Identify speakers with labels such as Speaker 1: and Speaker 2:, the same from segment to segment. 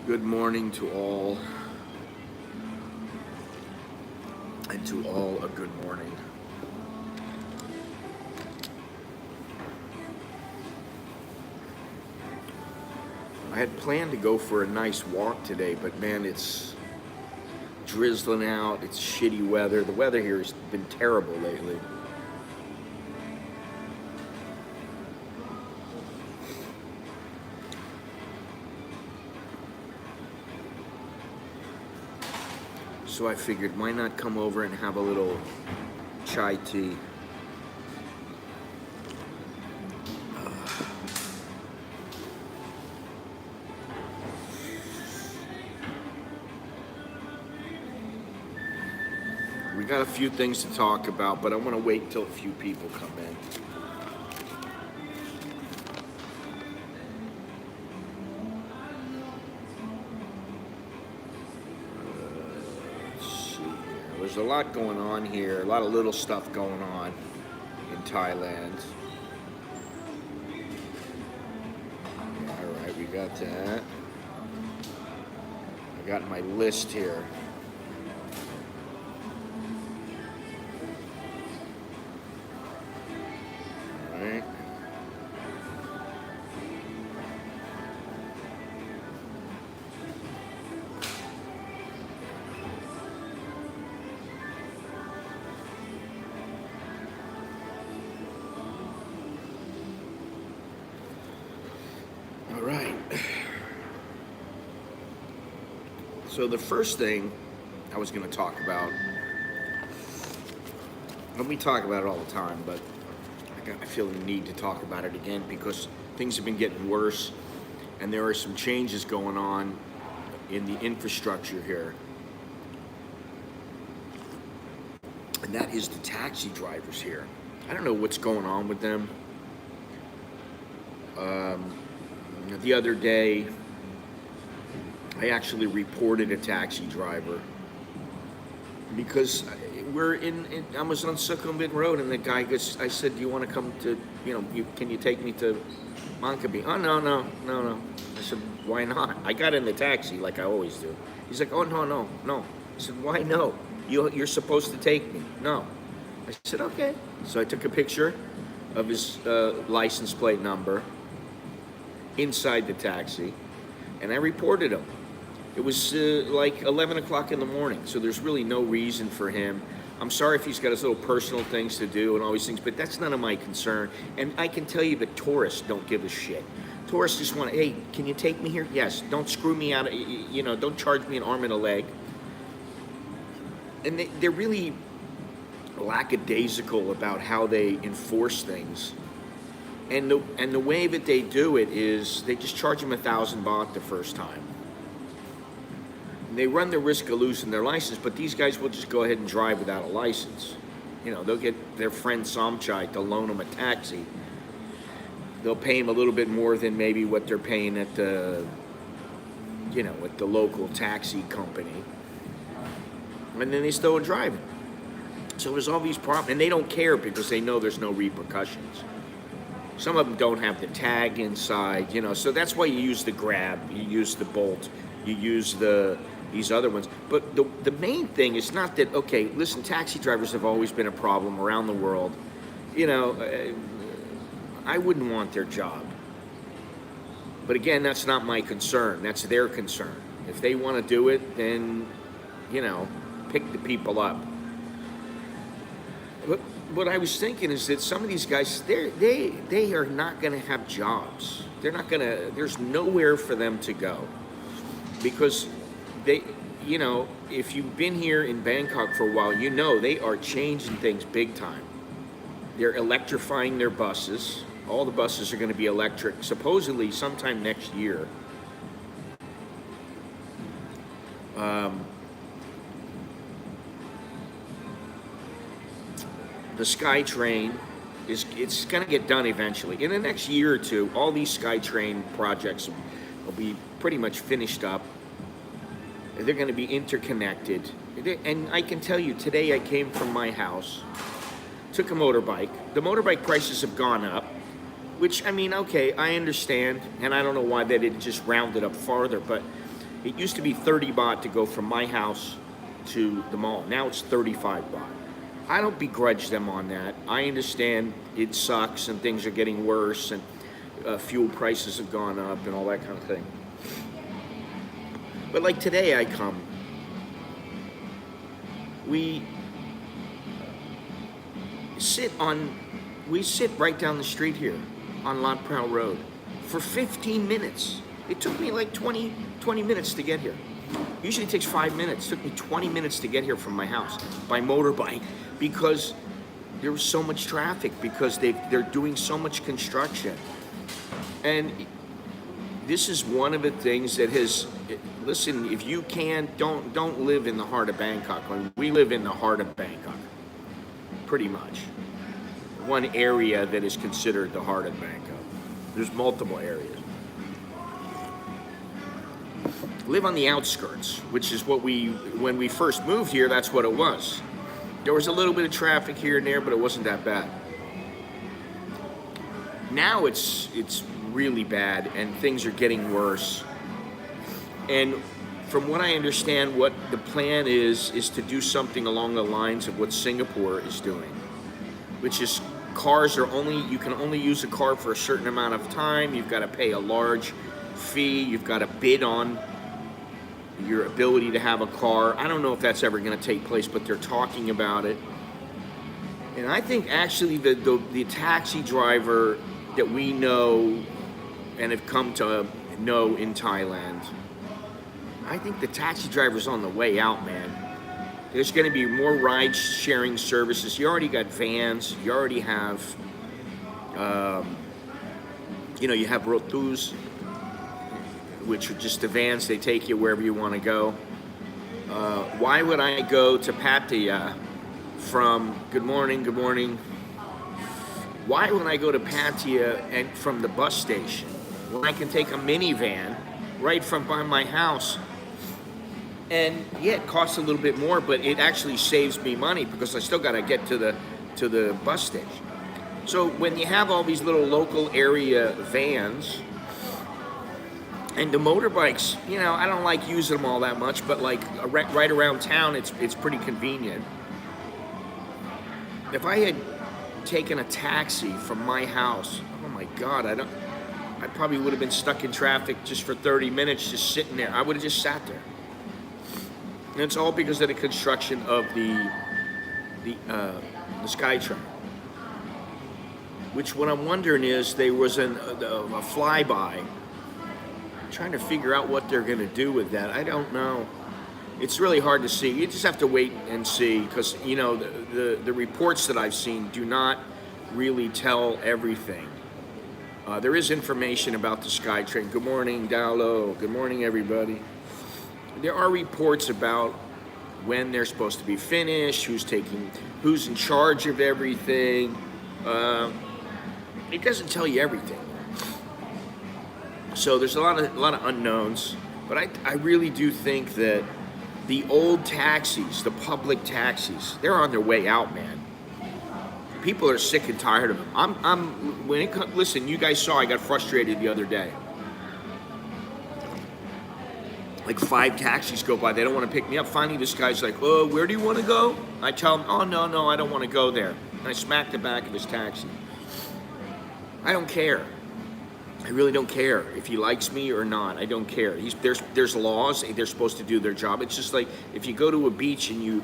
Speaker 1: Good morning to all, and to all a good morning. I had planned to go for a nice walk today, but man, it's drizzling out, it's shitty weather. The weather here has been terrible lately. So I figured, why not come over and have a little chai tea? We got a few things to talk about, but I want to wait until a few people come in. There's a lot going on here, a lot of little stuff going on in Thailand. All right, we got that. I got my list here. All right. All right. So the first thing I was going to talk about, and we talk about it all the time, but I feel the need to talk about it again because things have been getting worse, and there are some changes going on in the infrastructure here. And that is the taxi drivers here. I don't know what's going on with them. The other day, I actually reported a taxi driver because I was on Sukhumvit Road, and the guy goes, I said, do you want to come to, can you take me to Mankabi? Oh, no. I said, why not? I got in the taxi like I always do. He's like, oh, no. I said, why no? You're supposed to take me. No. I said, okay. So I took a picture of his license plate number inside the taxi, and I reported him. It was like 11 o'clock in the morning, so there's really no reason for him. I'm sorry if he's got his little personal things to do and all these things, but that's none of my concern. And I can tell you that tourists don't give a shit. Tourists just want to, hey, can you take me here? Yes, don't screw me out, don't charge me an arm and a leg. And they're really lackadaisical about how they enforce things. And the way that they do it is they just charge them 1,000 baht the first time. And they run the risk of losing their license, but these guys will just go ahead and drive without a license. They'll get their friend Somchai to loan them a taxi. They'll pay him a little bit more than maybe what they're paying at the local taxi company. And then they still are driving. So there's all these problems, and they don't care because they know there's no repercussions. Some of them don't have the tag inside, so that's why you use the Grab, you use the Bolt, you use these other ones. But the main thing is not that, okay, listen, taxi drivers have always been a problem around the world. I wouldn't want their job. But again, that's not my concern, that's their concern. If they want to do it, then, pick the people up. But what I was thinking is that some of these guys, they are not going to have jobs. There's nowhere for them to go. Because if you've been here in Bangkok for a while, they are changing things big time. They're electrifying their buses. All the buses are going to be electric, supposedly sometime next year. The SkyTrain it's going to get done eventually. In the next year or two, all these SkyTrain projects will be pretty much finished up. They're going to be interconnected. And I can tell you, today I came from my house, took a motorbike. The motorbike prices have gone up, which, I mean, okay, I understand, and I don't know why they didn't just round it up farther, but It used to be 30 baht to go from my house to the mall. Now it's 35 baht. I don't begrudge them on that. I understand it sucks and things are getting worse and fuel prices have gone up and all that kind of thing. But like today I come, we sit right down the street here on Lot Prow Road for 15 minutes. It took me like 20 minutes to get here. Usually it takes 5 minutes. It took me 20 minutes to get here from my house by motorbike because there was so much traffic, because they're doing so much construction. And this is one of the things that has, listen, if you can, don't live in the heart of Bangkok. I mean, we live in the heart of Bangkok, pretty much. One area that is considered the heart of Bangkok. There's multiple areas. Live on the outskirts, which is what when we first moved here, that's what it was. There was a little bit of traffic here and there, but it wasn't that bad. Now it's really bad, and things are getting worse. And from what I understand, what the plan is to do something along the lines of what Singapore is doing, which is you can only use a car for a certain amount of time. You've got to pay a large fee. You've got to bid on your ability to have a car. I don't know if that's ever going to take place, but they're talking about it. And I think actually the taxi driver that we know and have come to know in Thailand, I think the taxi driver's on the way out, man. There's going to be more ride-sharing services. You already got vans. You already have, you have rotus, which are just the vans. They take you wherever you want to go. Why would I go to Pattaya from, good morning. Why would I go to Pattaya and from the bus station when I can take a minivan right from by my house? And yeah, it costs a little bit more, but it actually saves me money because I still got to get to the bus station. So when you have all these little local area vans and the motorbikes, I don't like using them all that much, but like right around town, it's pretty convenient. If I had taken a taxi from my house, oh my God, I probably would have been stuck in traffic just for 30 minutes, just sitting there. I would have just sat there. And it's all because of the construction of the SkyTrain. Which what I'm wondering is there was a flyby. I'm trying to figure out what they're going to do with that. I don't know. It's really hard to see. You just have to wait and see because, the reports that I've seen do not really tell everything. There is information about the SkyTrain. Good morning, Dalo. Good morning, everybody. There are reports about when they're supposed to be finished, who's in charge of everything. It doesn't tell you everything. So there's a lot of unknowns, but I really do think that the old taxis, the public taxis, they're on their way out, man. People are sick and tired of them. Listen, you guys saw I got frustrated the other day. Like 5 taxis go by, they don't want to pick me up. Finally, this guy's like, "Oh, where do you want to go?" I tell him, "Oh, no, I don't want to go there." And I smack the back of his taxi. I don't care. I really don't care if he likes me or not. I don't care. There's laws. They're supposed to do their job. It's just like if you go to a beach and you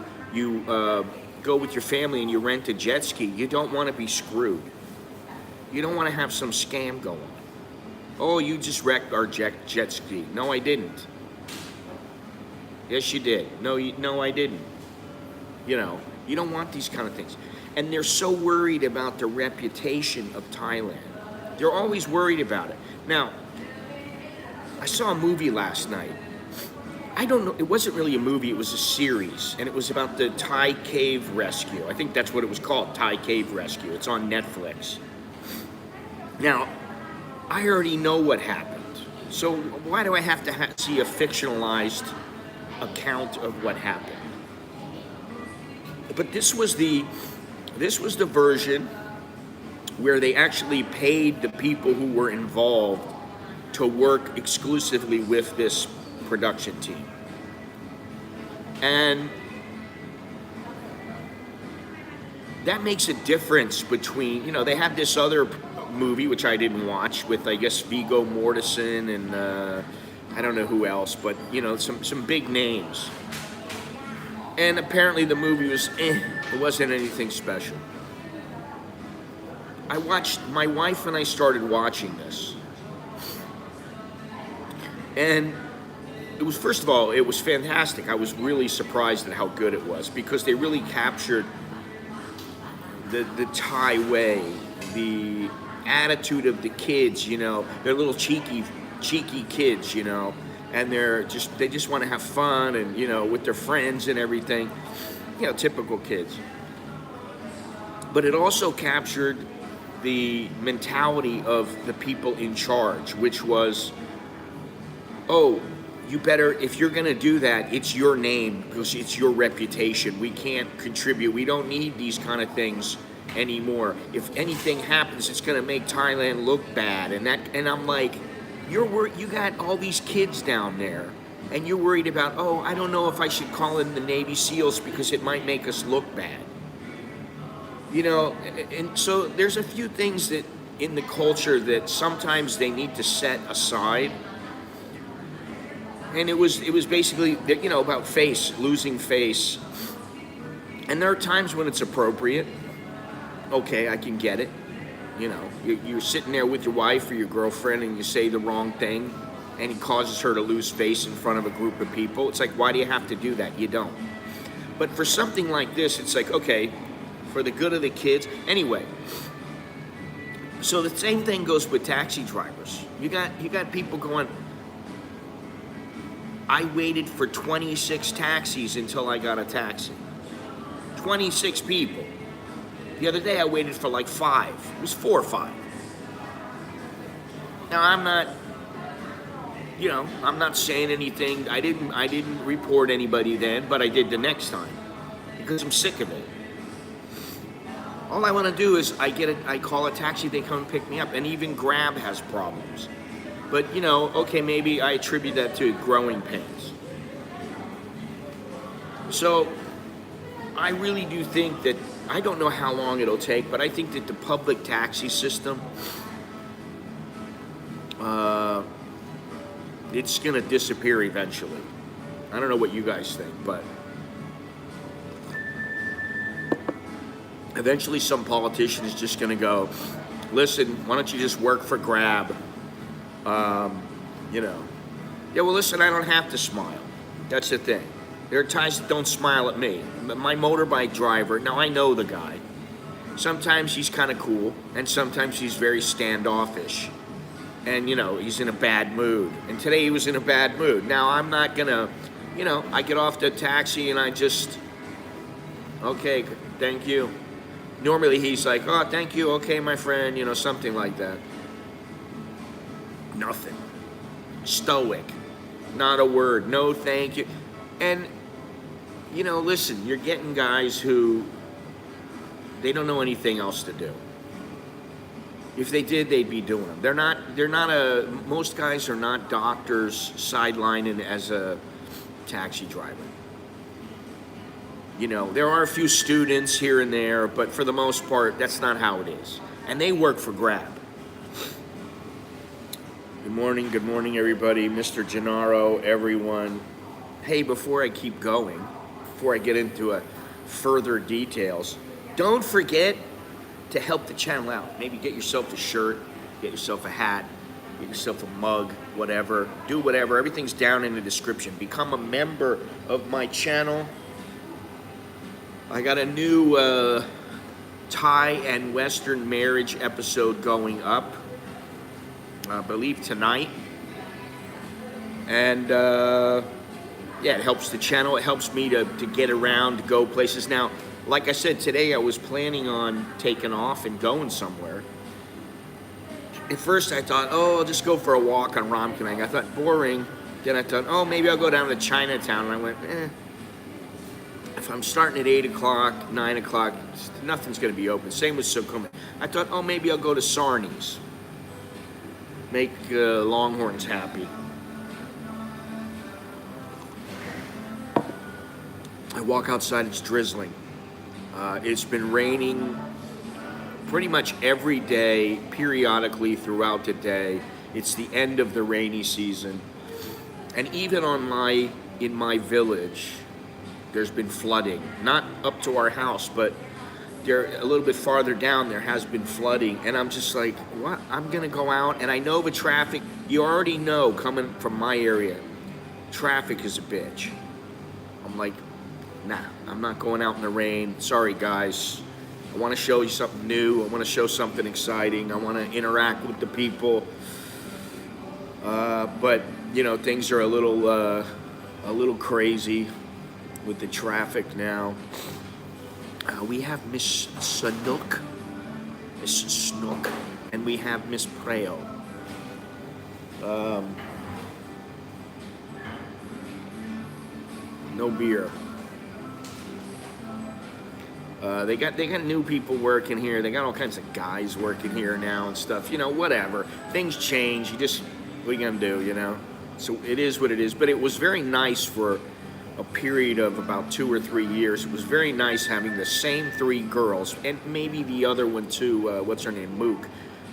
Speaker 1: go with your family and you rent a jet ski, you don't want to be screwed. You don't want to have some scam going on. "Oh, you just wrecked our jet ski." No, I didn't. Yes, you did. No, I didn't. You don't want these kind of things. And they're so worried about the reputation of Thailand. They're always worried about it. Now, I saw a movie last night. I don't know, it wasn't really a movie, it was a series, and it was about the Thai cave rescue. I think that's what it was called, Thai cave rescue. It's on Netflix. Now, I already know what happened. So why do I have to see a fictionalized account of what happened? But this was the version where they actually paid the people who were involved to work exclusively with this production team. And that makes a difference between, you know, they had this other movie, which I didn't watch, with, I guess, Viggo Mortensen and I don't know who else, but, you know, some big names. And apparently the movie was, it wasn't anything special. My wife and I started watching this. And it was, first of all, it was fantastic. I was really surprised at how good it was, because they really captured the Thai way, the attitude of the kids, you know. They're little cheeky kids, you know, and they just want to have fun, and, you know, with their friends and everything, you know, typical kids. But it also captured the mentality of the people in charge, which was, oh, you better, if you're going to do that, it's your name, because it's your reputation. We can't contribute. We don't need these kind of things anymore. If anything happens, it's going to make Thailand look bad. And I'm like, you got all these kids down there, and you're worried about, oh, I don't know if I should call in the Navy SEALs because it might make us look bad. You know, and so there's a few things that in the culture that sometimes they need to set aside. And it was basically, you know, about losing face. And there are times when it's appropriate. Okay, I can get it. You know, you're sitting there with your wife or your girlfriend and you say the wrong thing and it causes her to lose face in front of a group of people. It's like, why do you have to do that? You don't. But for something like this, it's like, okay, for the good of the kids. Anyway, so the same thing goes with taxi drivers. You got people going, I waited for 26 taxis until I got a taxi. 26 people. The other day I waited for like 5. It was 4 or 5. Now I'm not saying anything. I didn't report anybody then, but I did the next time because I'm sick of it. All I want to do is I call a taxi, they come and pick me up, and even Grab has problems. But, you know, okay, maybe I attribute that to growing pains. So I really do think that, I don't know how long it'll take, but I think that the public taxi system, it's going to disappear eventually. I don't know what you guys think, but eventually some politician is just going to go, listen, why don't you just work for Grab? You know, yeah, well, listen, I don't have to smile. That's the thing. There are times that don't smile at me. My motorbike driver, now I know the guy. Sometimes he's kind of cool, and sometimes he's very standoffish. And, you know, he's in a bad mood. And today he was in a bad mood. Now, I'm not going to, you know, I get off the taxi and I just, okay, thank you. Normally he's like, oh, thank you, okay, my friend, you know, something like that. Nothing. Stoic. Not a word. No thank you. And, you know, listen, you're getting guys who, they don't know anything else to do. If they did, they'd be doing them. Most guys are not doctors sidelining as a taxi driver. You know, there are a few students here and there, but for the most part, that's not how it is. And they work for Grab. Good morning, everybody. Mr. Gennaro, everyone. Hey, before I keep going, before I get into further details, don't forget to help the channel out. Maybe get yourself a shirt, get yourself a hat, get yourself a mug, whatever. Do whatever. Everything's down in the description. Become a member of my channel. I got a new Thai and Western marriage episode going up. I believe tonight. And yeah, it helps the channel. It helps me to get around, to go places. Now, like I said, today I was planning on taking off and going somewhere. At first I thought, oh, I'll just go for a walk on Ramkhamhaeng. I thought, boring. Then I thought, oh, maybe I'll go down to Chinatown. And I went, if I'm starting at 8 o'clock, 9 o'clock, nothing's going to be open. Same with Sukhumvit. I thought, oh, maybe I'll go to Sarni's. Make Longhorns happy. I walk outside, it's drizzling. It's been raining pretty much every day, periodically throughout the day. It's the end of the rainy season. And even in my village, there's been flooding. Not up to our house, but there a little bit farther down there has been flooding. And I'm just like, what? I'm gonna go out, and I know the traffic, you already know coming from my area, traffic is a bitch. I'm like, nah, I'm not going out in the rain. Sorry guys. I want to show you something new. I want to show something exciting. I want to interact with the people. But you know, things are a little crazy with the traffic now. We have Miss Snook, and we have Miss Preo. No beer. They got new people working here. They got all kinds of guys working here now and stuff. You know, whatever. Things change. What are you gonna do? You know. So it is what it is. But it was very nice for a period of about 2 or 3 years. It was very nice having the same 3 girls, and maybe the other one too. What's her name? Mook.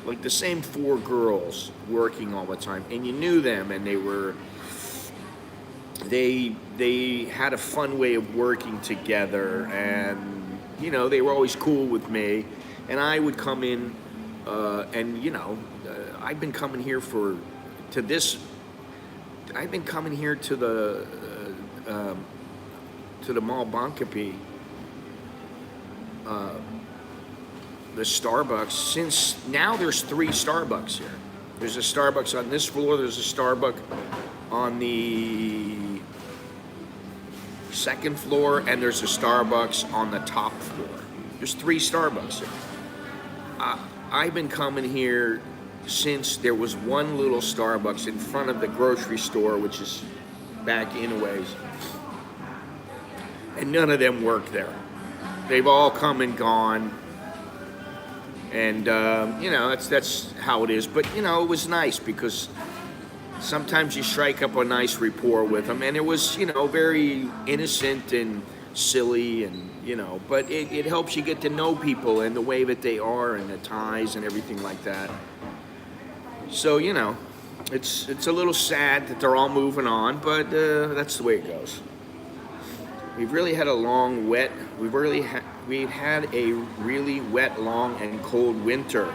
Speaker 1: Like the same 4 girls working all the time, and you knew them, and they had a fun way of working together, and you know, they were always cool with me, and I would come in, and you know, I've been coming here I've been coming here to the Mall Bangkok, the Starbucks, since now there's 3 Starbucks here. There's a Starbucks on this floor, there's a Starbucks on the 2nd floor, and there's a Starbucks on the top floor. There's 3 Starbucks here. I've been coming here since there was one little Starbucks in front of the grocery store, which is back in a ways, and none of them work there. They've all come and gone, and you know, that's how it is. But you know, it was nice because sometimes you strike up a nice rapport with them, and it was, you know, very innocent and silly, and you know, but it helps you get to know people and the way that they are and the ties and everything like that. So you know, it's a little sad that they're all moving on, but that's the way it goes. We've really had a long, wet. We've had a really wet, long, and cold winter.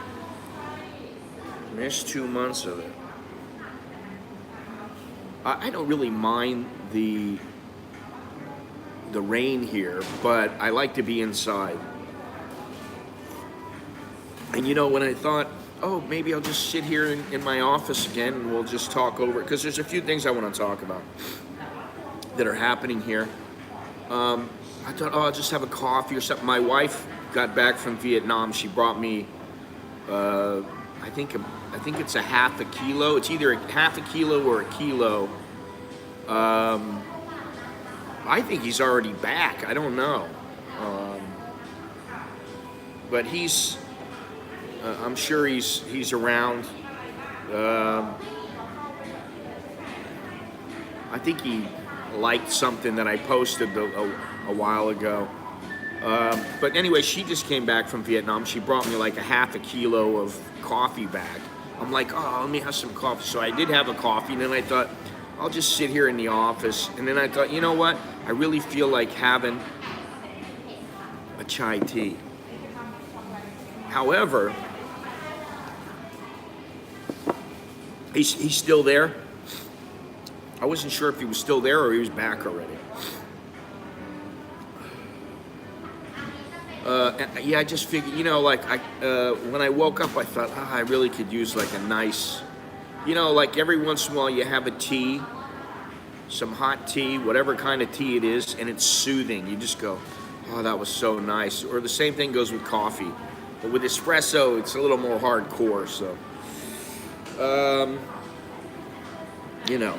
Speaker 1: Missed 2 months of it. I don't really mind the rain here, but I like to be inside. And you know, when I thought, oh, maybe I'll just sit here in my office again and we'll just talk over it, because there's a few things I want to talk about that are happening here. I thought, oh, I'll just have a coffee or something. My wife got back from Vietnam. She brought me, I think it's a half a kilo. It's either a half a kilo or a kilo. I think he's already back. I don't know. But I'm sure he's around. I think he liked something that I posted a while ago. But anyway, she just came back from Vietnam. She brought me like a half a kilo of coffee back. I'm like, oh, let me have some coffee. So I did have a coffee, and then I thought, I'll just sit here in the office. And then I thought, you know what? I really feel like having a chai tea. However, he's still there. I wasn't sure if he was still there or he was back already. Yeah, I just figured, you know, like when I woke up, I thought, I really could use like a nice, you know, like every once in a while you have a tea, some hot tea, whatever kind of tea it is, and it's soothing. You just go, oh, that was so nice. Or the same thing goes with coffee. But with espresso, it's a little more hardcore, so. You know.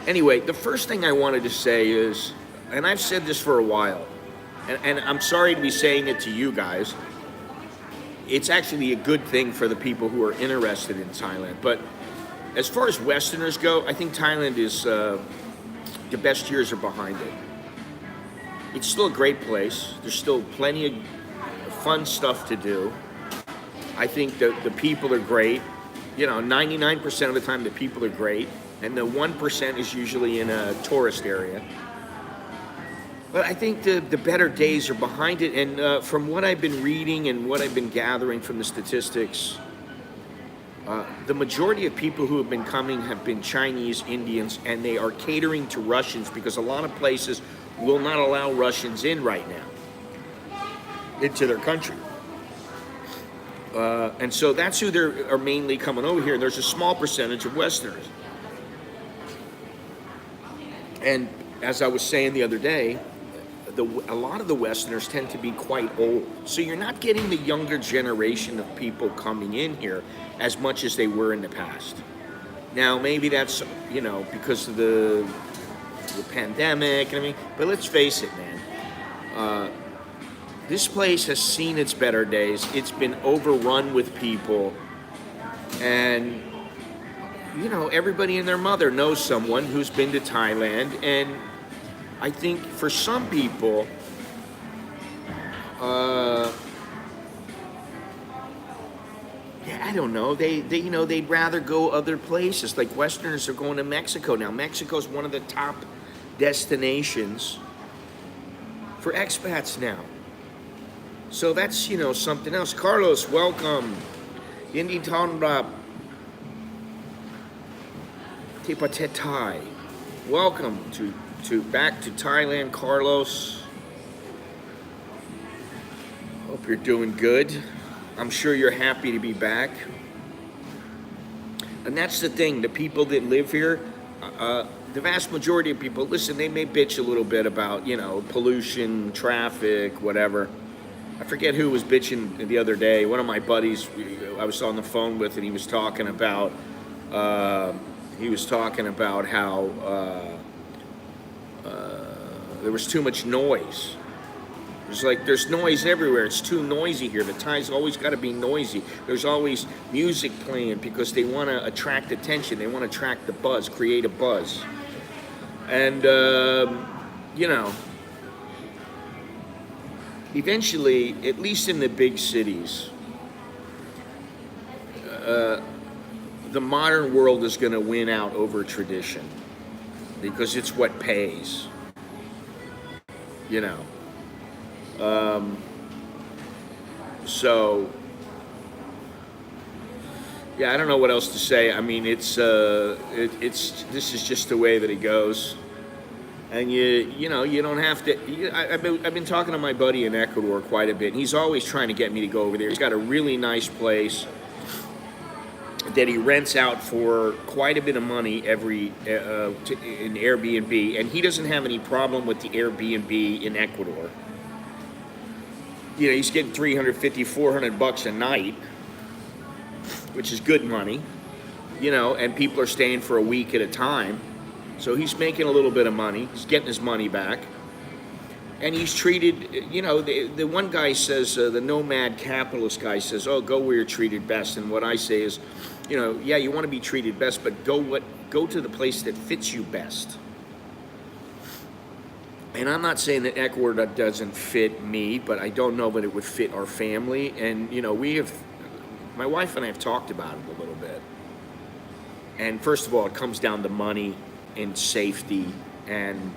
Speaker 1: Anyway, the first thing I wanted to say is, and I've said this for a while, and I'm sorry to be saying it to you guys, it's actually a good thing for the people who are interested in Thailand. But as far as Westerners go, I think Thailand is, the best years are behind it. It's still a great place. There's still plenty of fun stuff to do. I think the people are great. 99% of the time the people are great, and the 1% is usually in a tourist area. But I think the better days are behind it, and from what I've been reading and what I've been gathering from the statistics, the majority of people who have been coming have been Chinese, Indians, and they are catering to Russians because a lot of places will not allow Russians in right now into their country. And so that's who are mainly coming over here, and there's a small percentage of Westerners. And as I was saying the other day, a lot of the Westerners tend to be quite old. So you're not getting the younger generation of people coming in here as much as they were in the past. Now, maybe that's, because of the pandemic, but let's face it, man. This place has seen its better days. It's been overrun with people. And, everybody and their mother knows someone who's been to Thailand. And I think for some people, I don't know. They'd rather go other places. Like Westerners are going to Mexico now. Mexico's one of the top destinations for expats now. So that's, something else. Carlos, welcome. Yindi Tonrap. Tipatetai. Welcome to back to Thailand, Carlos. Hope you're doing good. I'm sure you're happy to be back. And that's the thing, the people that live here, the vast majority of people, listen, they may bitch a little bit about, pollution, traffic, whatever. I forget who was bitching the other day. One of my buddies I was on the phone with, and he was talking about how there was too much noise. There's noise everywhere. It's too noisy here. The Thai's always got to be noisy. There's always music playing because they want to attract attention. They want to attract the buzz, create a buzz. And, eventually, at least in the big cities, the modern world is going to win out over tradition because it's what pays. So, yeah, I don't know what else to say. I mean, this is just the way that it goes. And you don't have to. I've been talking to my buddy in Ecuador quite a bit. And he's always trying to get me to go over there. He's got a really nice place that he rents out for quite a bit of money in Airbnb, and he doesn't have any problem with the Airbnb in Ecuador. He's getting $350, $400 a night, which is good money, and people are staying for a week at a time. So he's making a little bit of money. He's getting his money back. And he's treated, the one guy says, the nomad capitalist guy says, oh, go where you're treated best. And what I say is, yeah, you want to be treated best, but go to the place that fits you best. And I'm not saying that Ecuador doesn't fit me, but I don't know that it would fit our family. And, my wife and I have talked about it a little bit. And first of all, it comes down to money and safety and,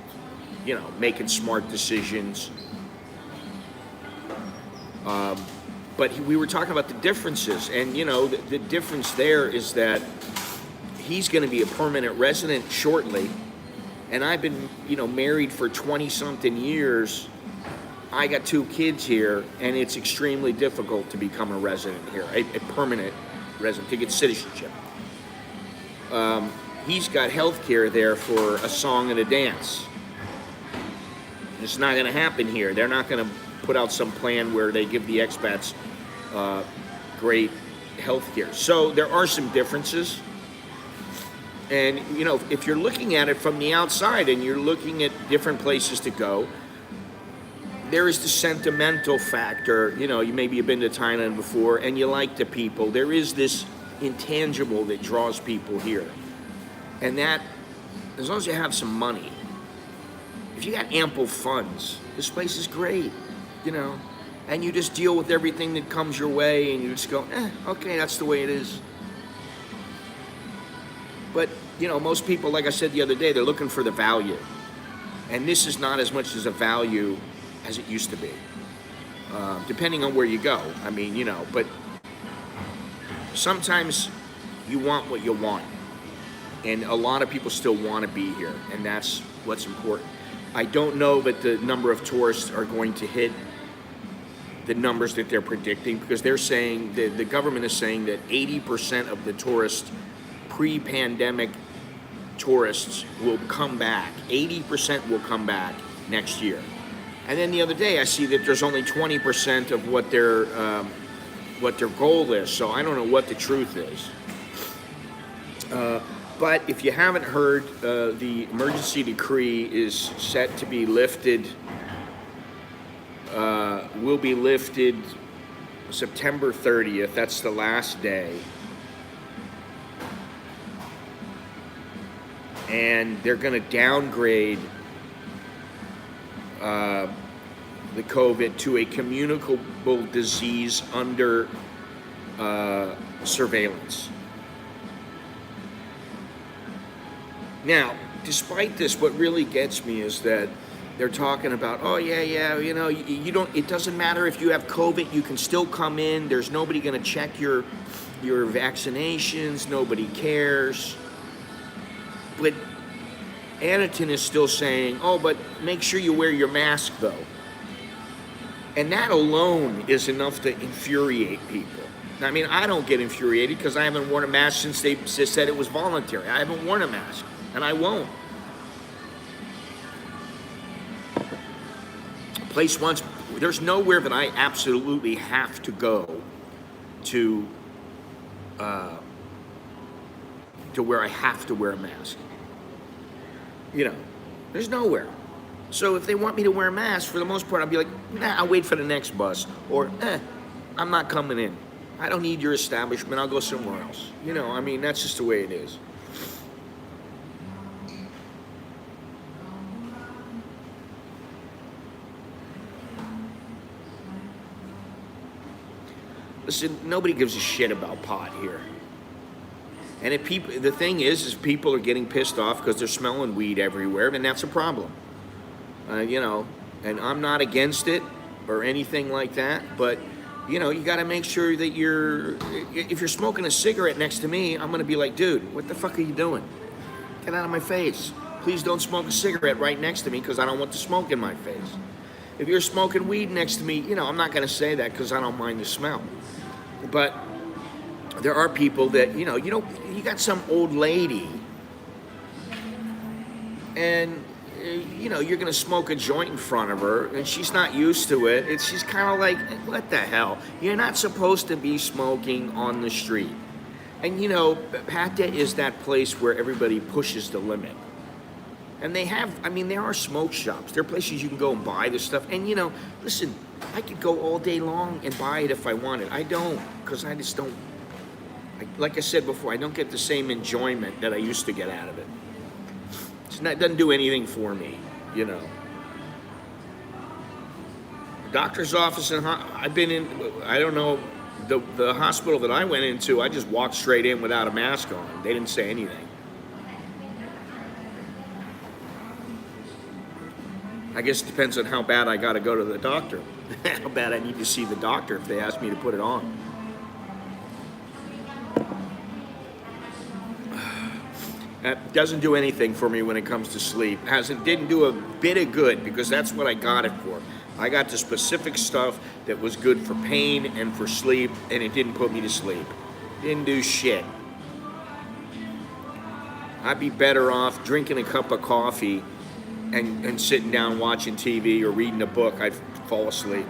Speaker 1: making smart decisions. But we were talking about the differences. And, the difference there is that he's going to be a permanent resident shortly. And I've been, married for 20-something years. I got 2 kids here, and it's extremely difficult to become a resident here, a permanent resident, to get citizenship. He's got health care there for a song and a dance. It's not going to happen here. They're not going to put out some plan where they give the expats great health care. So there are some differences. And, if you're looking at it from the outside and you're looking at different places to go, there is the sentimental factor. Maybe you've been to Thailand before and you like the people. There is this intangible that draws people here. And that, as long as you have some money, if if you got ample funds, this place is great, you know, and you just deal with everything that comes your way, and you just go, okay, that's the way it is. But, you know, most people, like I said the other day, they're looking for the value. And this is not as much as a value as it used to be, depending on where you go. I mean, you know, but sometimes you want what you want. And a lot of people still want to be here, and that's what's important. I don't know that the number of tourists are going to hit the numbers that they're predicting, because they're saying, the government is saying that 80% of the tourists, pre-pandemic tourists, will come back. 80% will come back next year. And then the other day I see that there's only 20% of what their goal is, so I don't know what the truth is. But if you haven't heard, the emergency decree is set to be lifted, will be lifted September 30th. That's the last day. And they're going to downgrade the COVID to a communicable disease under surveillance. Now, despite this, what really gets me is that they're talking about, oh yeah, you know, you don't. It doesn't matter if you have COVID, you can still come in. There's nobody going to check your vaccinations. Nobody cares. But Anneton is still saying, oh, but make sure you wear your mask though. And that alone is enough to infuriate people. I mean, I don't get infuriated because I haven't worn a mask since they said it was voluntary. I haven't worn a mask, and I won't. Place once, there's nowhere that I absolutely have to go to where I have to wear a mask. You know, there's nowhere. So if they want me to wear a mask, for the most part, I'll be like, nah, I'll wait for the next bus. Or, I'm not coming in. I don't need your establishment. I'll go somewhere else. You know, I mean, that's just the way it is. Listen, nobody gives a shit about pot here. And if people, the thing is people are getting pissed off because they're smelling weed everywhere, and that's a problem. You know, and I'm not against it or anything like that, but you know, you got to make sure that if you're smoking a cigarette next to me, I'm going to be like, dude, what the fuck are you doing? Get out of my face. Please don't smoke a cigarette right next to me because I don't want the smoke in my face. If you're smoking weed next to me, you know, I'm not going to say that because I don't mind the smell. But there are people that, you know, you got some old lady and you know, you're going to smoke a joint in front of her, and she's not used to it. She's kind of like, what the hell? You're not supposed to be smoking on the street. And, you know, Pata is that place where everybody pushes the limit. And they have, I mean, there are smoke shops. There are places you can go and buy this stuff. And, you know, listen, I could go all day long and buy it if I wanted. I don't, because I just don't, like I said before, I don't get the same enjoyment that I used to get out of it. It doesn't do anything for me, you know. Doctor's office, and I've been in, I don't know, the hospital that I went into, I just walked straight in without a mask on. They didn't say anything. I guess it depends on how bad I got to go to the doctor, how bad I need to see the doctor if they ask me to put it on. That doesn't do anything for me when it comes to sleep. Didn't do a bit of good because that's what I got it for. I got the specific stuff that was good for pain and for sleep, and it didn't put me to sleep. Didn't do shit. I'd be better off drinking a cup of coffee and sitting down watching TV or reading a book. I'd fall asleep.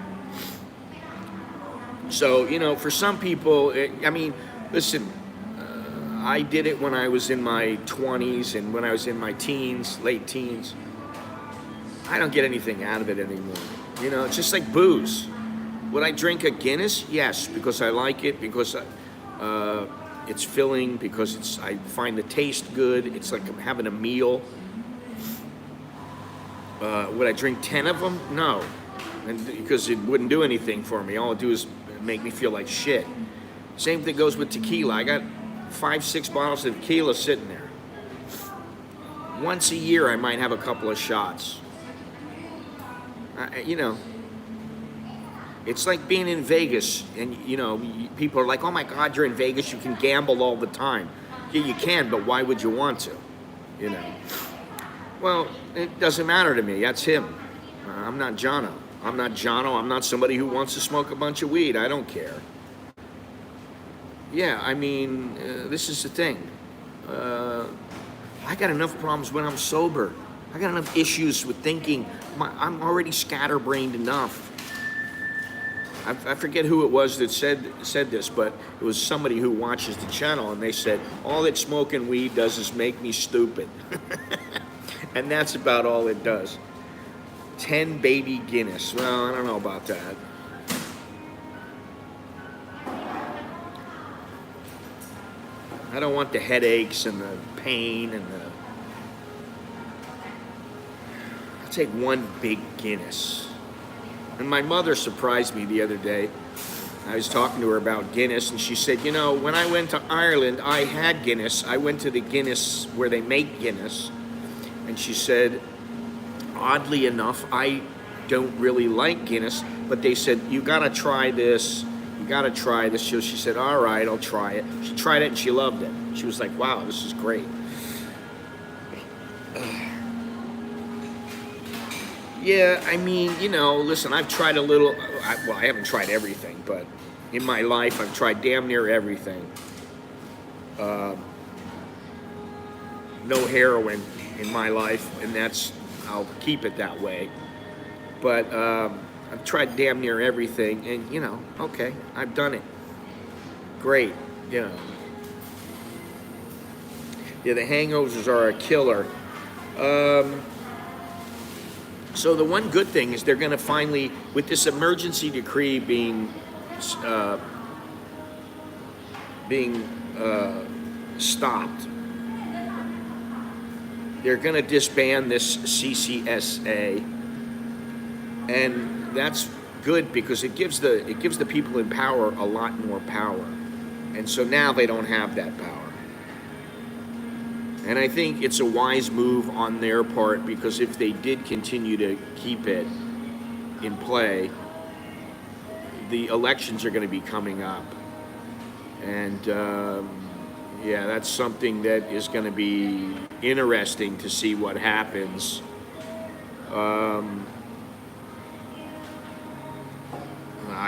Speaker 1: So, you know, for some people, I mean, listen, I did it when I was in my 20s and when I was in my teens, late teens. I don't get anything out of it anymore. You know, it's just like booze. Would I drink a Guinness? Yes, because I like it, because it's filling, because I find the taste good. It's like having a meal. Would I drink 10 of them? No, and because it wouldn't do anything for me. All it do is make me feel like shit. Same thing goes with tequila. I got 5-6 bottles of tequila sitting there. Once a year, I might have a couple of shots. You know, it's like being in Vegas, and you know, people are like, "Oh my God, you're in Vegas. You can gamble all the time." Yeah, you can, but why would you want to? You know. Well, it doesn't matter to me. That's him. I'm not Jono. I'm not Jono. I'm not somebody who wants to smoke a bunch of weed. I don't care. Yeah, I mean, this is the thing. I got enough problems when I'm sober. I got enough issues with thinking. I'm already scatterbrained enough. I forget who it was that said this, but it was somebody who watches the channel, and they said, all that smoking weed does is make me stupid. And that's about all it does. 10 baby Guinness. Well, I don't know about that. I don't want the headaches and the pain and the... I'll take one big Guinness. And my mother surprised me the other day. I was talking to her about Guinness, and she said, you know, when I went to Ireland, I had Guinness. I went to the Guinness where they make Guinness. And she said, oddly enough, I don't really like Guinness, but they said, you gotta try this. You gotta try this. So she said, all right, I'll try it. She tried it and she loved it. She was like, wow, this is great. Yeah, I mean, you know, listen, I've tried a little, well, I haven't tried everything, but in my life, I've tried damn near everything. No heroin in my life, and that's, I'll keep it that way. But I've tried damn near everything, and you know, okay, I've done it. Great, you know. Yeah, the hangovers are a killer. So the one good thing is they're going to finally, with this emergency decree being stopped, they're going to disband this CCSA, and that's good because it gives the people in power a lot more power, and so now they don't have that power. And I think it's a wise move on their part, because if they did continue to keep it in play, the elections are going to be coming up. And yeah, that's something that is going to be interesting to see what happens. I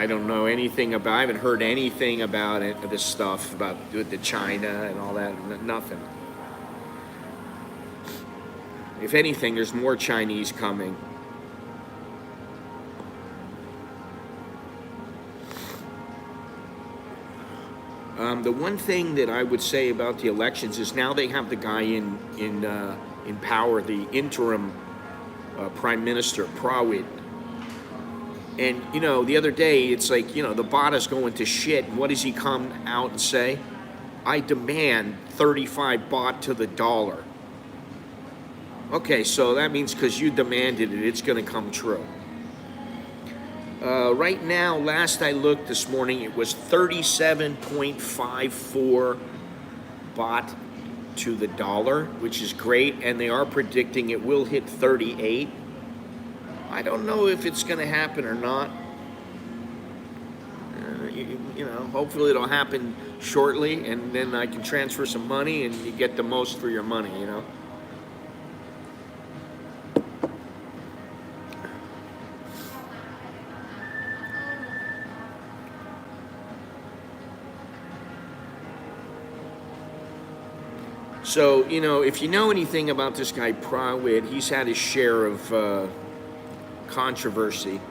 Speaker 1: don't know anything about, I haven't heard anything about it, this stuff about the China and all that, nothing. If anything, there's more Chinese coming. The one thing that I would say about the elections is now they have the guy in power, the interim Prime Minister, Prawit. And, you know, the other day, it's like, you know, the baht is going to shit. And what does he come out and say? I demand 35 baht to the dollar. Okay, so that means because you demanded it, it's going to come true. Right now, last I looked this morning, it was 37.54 baht to the dollar, which is great, and they are predicting it will hit 38. I don't know if it's going to happen or not. You know, hopefully it'll happen shortly, and then I can transfer some money, and you get the most for your money, you know. So, you know, if you know anything about this guy Prawit, he's had his share of controversy.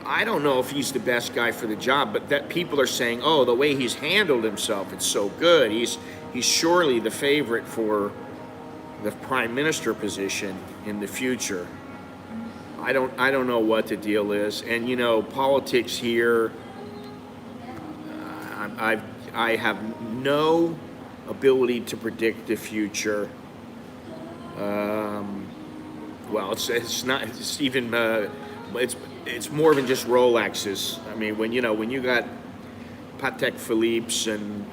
Speaker 1: I don't know if he's the best guy for the job, but that people are saying, oh, the way he's handled himself, it's so good. He's surely the favorite for the prime minister position in the future. I don't know what the deal is, and you know, politics here. I have no ability to predict the future. Well, it's not. It's even. It's more than just Rolexes. I mean, when you got Patek Philippe's and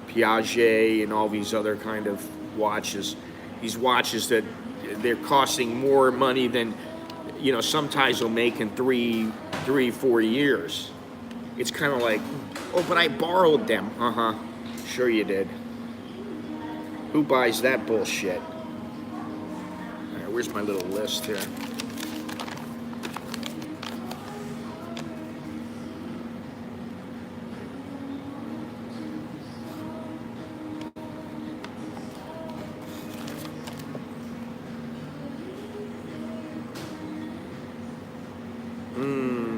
Speaker 1: Piaget and all these other kind of watches, these watches that they're costing more money than some ties will make in 4 years. It's kind of like, oh, but I borrowed them. Sure you did. Who buys that bullshit? All right, where's my little list here?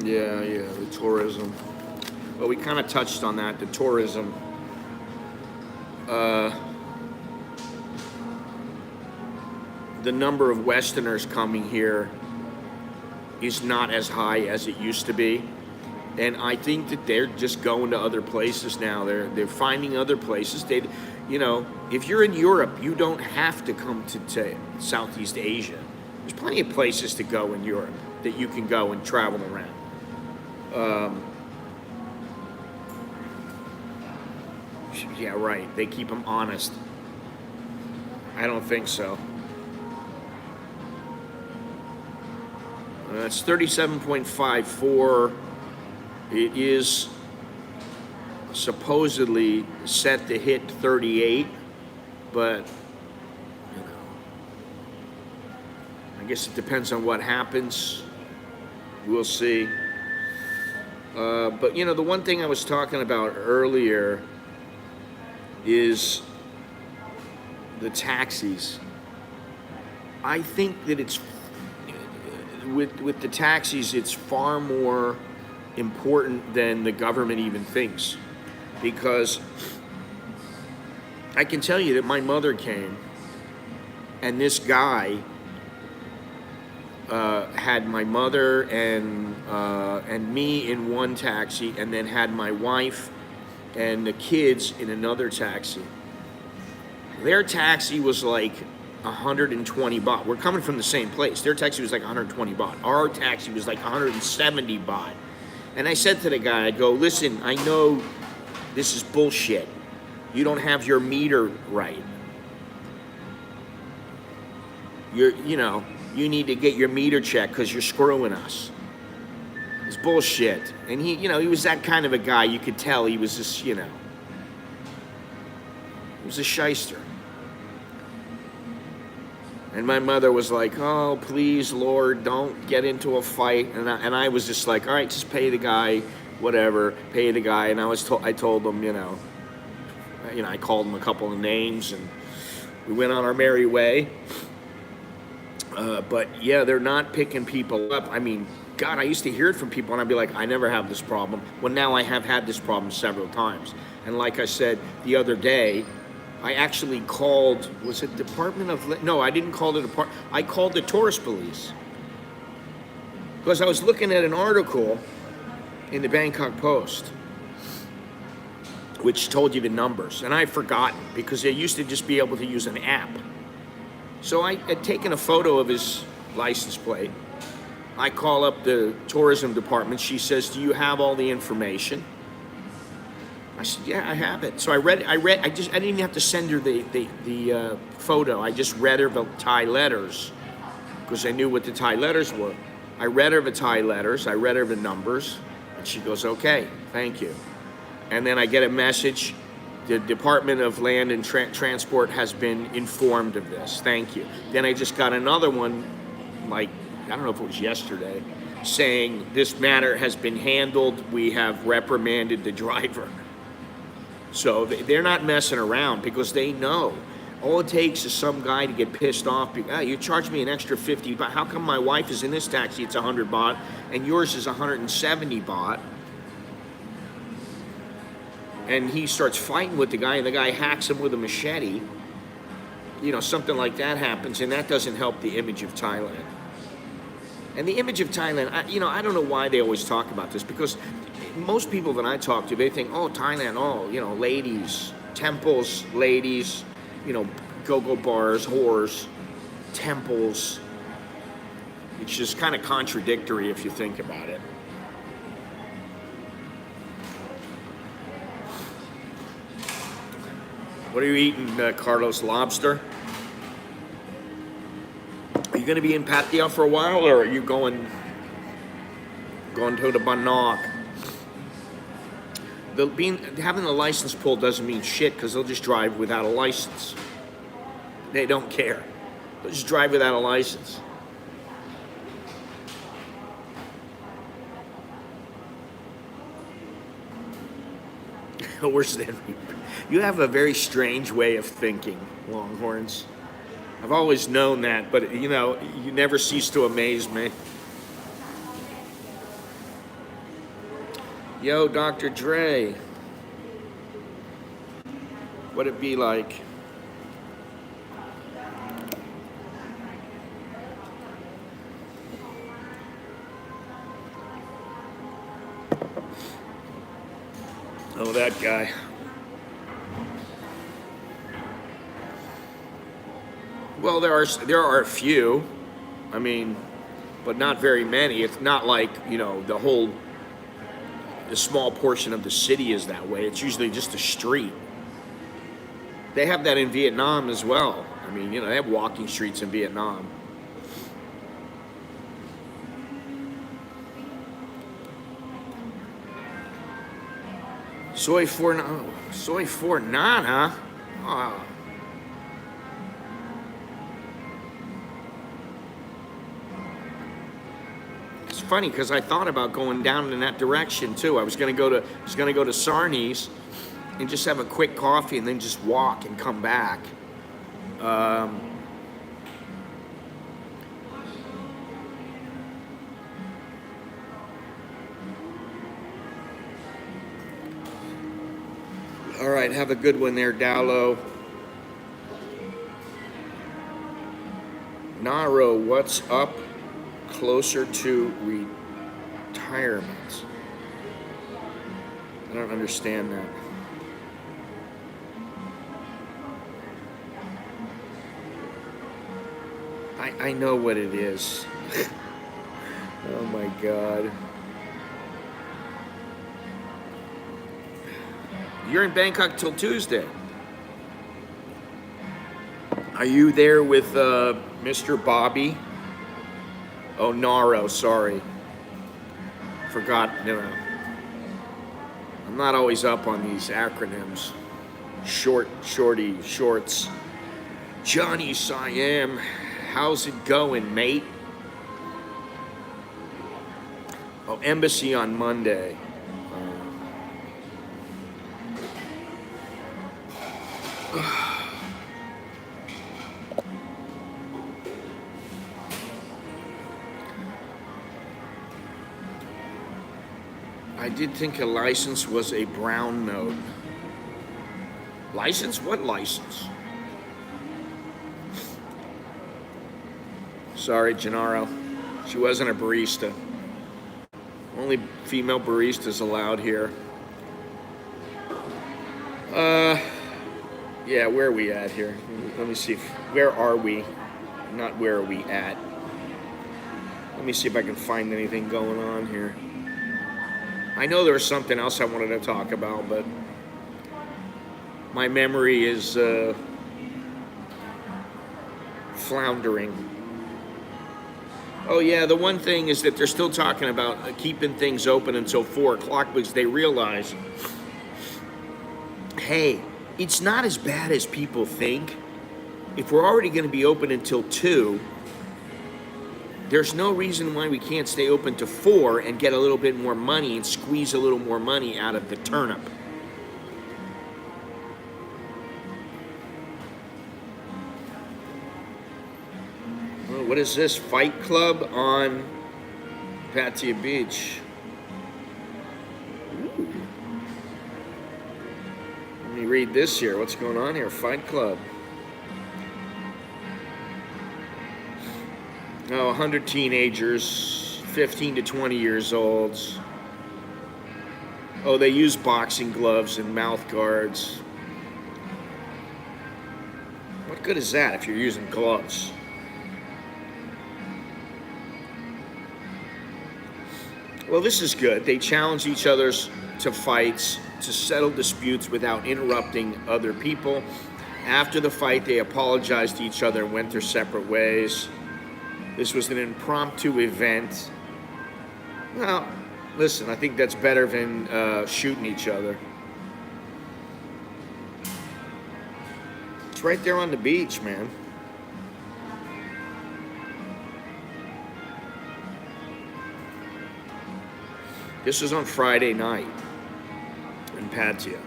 Speaker 1: Yeah, the tourism. Well, we kind of touched on that, the tourism. The number of Westerners coming here is not as high as it used to be. And I think that they're just going to other places now. They're finding other places. If you're in Europe, you don't have to come to Southeast Asia. There's plenty of places to go in Europe that you can go and travel around. Yeah, right. They keep them honest. I don't think so. It's 37.54. It is supposedly set to hit 38, but I guess it depends on what happens. We'll see. But the one thing I was talking about earlier is the taxis. I think that it's with the taxis, it's far more important than the government even thinks, because I can tell you that my mother came, and this guy had my mother and me in one taxi, and then had my wife and the kids in another taxi. Their taxi was like 120 baht. We're coming from the same place. Their taxi was like 120 baht. Our taxi was like 170 baht. And I said to the guy, I go, listen, I know this is bullshit. You don't have your meter right. You need to get your meter checked because you're screwing us. It's bullshit. And he was that kind of a guy. You could tell he was just, he was a shyster. And my mother was like, oh, please, Lord, don't get into a fight. And I was just like, all right, just pay the guy, whatever, pay the guy. And I told him, I called him a couple of names, and we went on our merry way. But yeah, they're not picking people up. I mean, God, I used to hear it from people, and I'd be like, I never have this problem. Well, now I have had this problem several times. And like I said the other day, I actually called, was it Department of, no, I didn't call the department, I called the tourist police. Because I was looking at an article in the Bangkok Post, which told you the numbers, and I'd forgotten, because they used to just be able to use an app. So I had taken a photo of his license plate. I call up the tourism department. She says, do you have all the information? I said, yeah, I have it. So I didn't even have to send her the photo. I just read her the Thai letters, because I knew what the Thai letters were. I read her the Thai letters, I read her the numbers, and she goes, okay, thank you. And then I get a message, the Department of Land and Transport has been informed of this, thank you. Then I just got another one, like, I don't know if it was yesterday, saying this matter has been handled, we have reprimanded the driver. So they're not messing around, because they know. All it takes is some guy to get pissed off. You charged me an extra 50 baht. How come my wife is in this taxi, it's 100 baht, and yours is 170 baht? And he starts fighting with the guy, and the guy hacks him with a machete. Something like that happens, and that doesn't help the image of Thailand. And the image of Thailand, I don't know why they always talk about this, because most people that I talk to, they think, oh, Thailand, ladies, temples, ladies, go-go bars, whores, temples, It's just kind of contradictory if you think about it. What are you eating, Carlos? Lobster? Are you going to be in Pattaya for a while, or are you going to the Bangkok? Having a license pulled doesn't mean shit, because they'll just drive without a license. They don't care. They'll just drive without a license. Worse than you have a very strange way of thinking, Longhorns. I've always known that, but you know, you never cease to amaze me. Yo, Dr. Dre. What'd it be like? Oh, that guy. Well, there are a few. I mean, but not very many. It's not like, you know, a small portion of the city is that way. It's usually just a street. They have that in Vietnam as well. I mean, you know, they have walking streets in Vietnam. Soy for nana. Oh. It's funny because I thought about going down in that direction too. I was gonna go to Sarni's and just have a quick coffee and then just walk and come back. All right, have a good one there, Dowlow. Naro, what's up closer to retirement? I don't understand that. I know what it is. Oh my God. You're in Bangkok till Tuesday. Are you there with Mr. Bobby? Oh, Naro, sorry. Forgot, you know. I'm not always up on these acronyms. Shorts. Johnny Siam, how's it going, mate? Oh, embassy on Monday. I did think a license was a brown note. License? What license? Sorry, Gennaro. She wasn't a barista. Only female baristas allowed here. Yeah, where are we at here? Let me see. Where are we? Not where are we at. Let me see if I can find anything going on here. I know there was something else I wanted to talk about, but my memory is floundering. Oh yeah, the one thing is that they're still talking about keeping things open until 4 o'clock because they realize, hey, it's not as bad as people think. If we're already going to be open until 2, there's no reason why we can't stay open to 4 and get a little bit more money and squeeze a little more money out of the turnip. Oh, what is this? Fight Club on Pattaya Beach. Ooh. Let me read this here. What's going on here? Fight Club. Oh, 100 teenagers, 15 to 20 years old. Oh, they use boxing gloves and mouth guards. What good is that if you're using gloves? Well, this is good. They challenge each other to fights, to settle disputes without interrupting other people. After the fight, they apologized to each other and went their separate ways. This was an impromptu event. Well, listen, I think that's better than shooting each other. It's right there on the beach, man. This was on Friday night in Pattaya.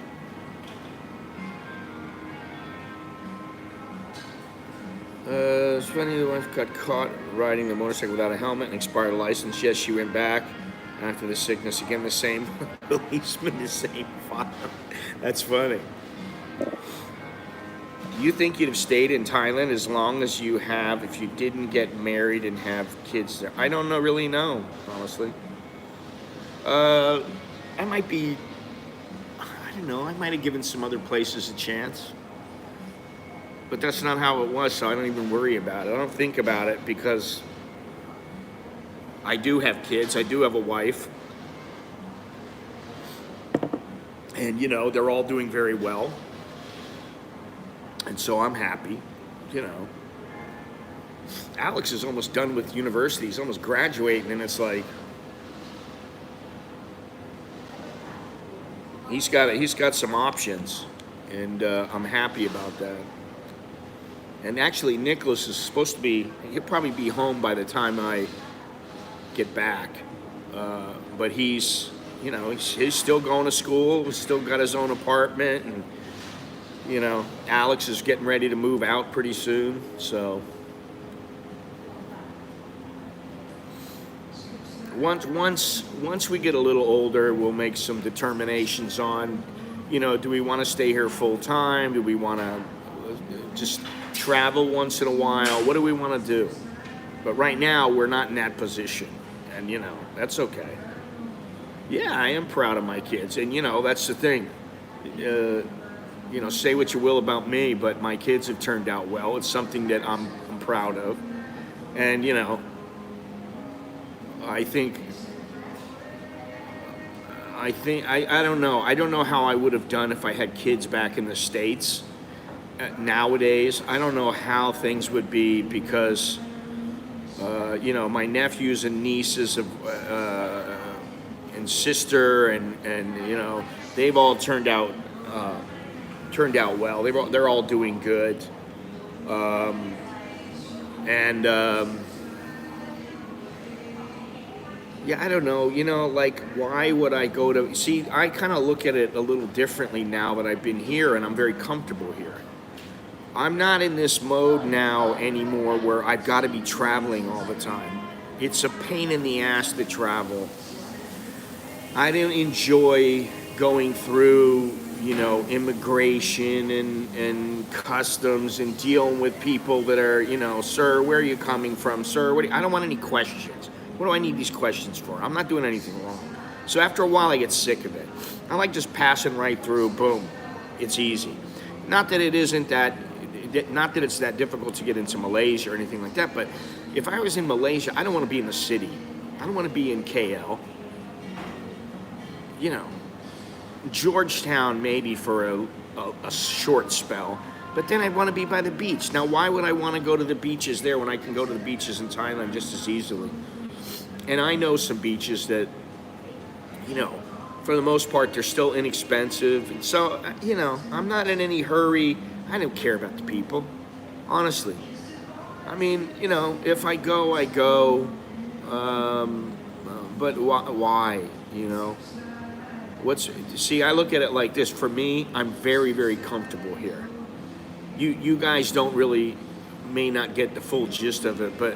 Speaker 1: It's funny, the wife got caught riding the motorcycle without a helmet and expired license. Yes, she went back after the sickness. Again, the same policeman, the same file. That's funny. Do you think you'd have stayed in Thailand as long as you have if you didn't get married and have kids there? I don't know, really know, honestly. I might be, I don't know, I might have given some other places a chance. But that's not how it was, so I don't even worry about it. I don't think about it because I do have kids, I do have a wife. And, you know, they're all doing very well. And so I'm happy, you know. Alex is almost done with university, he's almost graduating, and it's like, he's got some options, and I'm happy about that. And actually, Nicholas is supposed to be, he'll probably be home by the time I get back. But he's, you know, he's still going to school, he's still got his own apartment, and, you know, Alex is getting ready to move out pretty soon, so. Once we get a little older, we'll make some determinations on, you know, do we want to stay here full time? Do we want to just travel once in a while? What do we want to do? But right now, we're not in that position, and, you know, that's okay. Yeah, I am proud of my kids, and, you know, that's the thing. You know, say what you will about me, but my kids have turned out well. It's something that I'm proud of, and, you know, I don't know. I don't know how I would have done if I had kids back in the States. Nowadays, I don't know how things would be because, you know, my nephews and nieces and sister and you know, they've all turned out well. They're all doing good, yeah, I don't know, you know, like, why would I go to, see, I kind of look at it a little differently now that I've been here and I'm very comfortable here. I'm not in this mode now anymore where I've got to be traveling all the time. It's a pain in the ass to travel. I don't enjoy going through, you know, immigration and customs and dealing with people that are, you know, sir, where are you coming from, sir? I don't want any questions. What do I need these questions for? I'm not doing anything wrong. So after a while, I get sick of it. I like just passing right through, boom, it's easy. Not that it's that difficult to get into Malaysia or anything like that, but if I was in Malaysia, I don't want to be in the city. I don't want to be in KL. You know, Georgetown maybe for a short spell, but then I'd want to be by the beach. Now, why would I want to go to the beaches there when I can go to the beaches in Thailand just as easily? And I know some beaches that, you know, for the most part, they're still inexpensive. And so, you know, I'm not in any hurry. I don't care about the people, honestly. I mean, you know, if I go, I go. But why, you know? See, I look at it like this. For me, I'm very, very comfortable here. You guys don't really, may not get the full gist of it, but,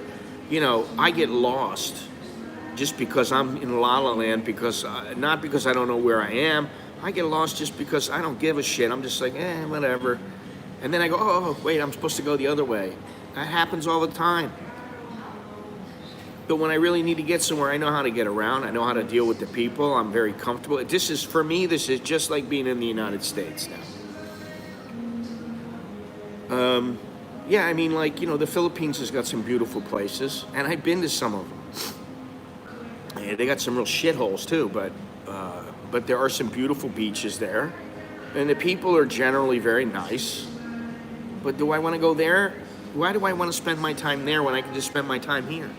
Speaker 1: you know, I get lost just because I'm in La La Land, because not because I don't know where I am. I get lost just because I don't give a shit. I'm just like, whatever. And then I go, oh, wait, I'm supposed to go the other way. That happens all the time. But when I really need to get somewhere, I know how to get around. I know how to deal with the people. I'm very comfortable. For me, this is just like being in the United States now. Yeah, I mean, like, you know, the Philippines has got some beautiful places, and I've been to some of them. Yeah, they got some real shitholes too, but there are some beautiful beaches there, and the people are generally very nice. But do I want to go there? Why do I want to spend my time there when I can just spend my time here?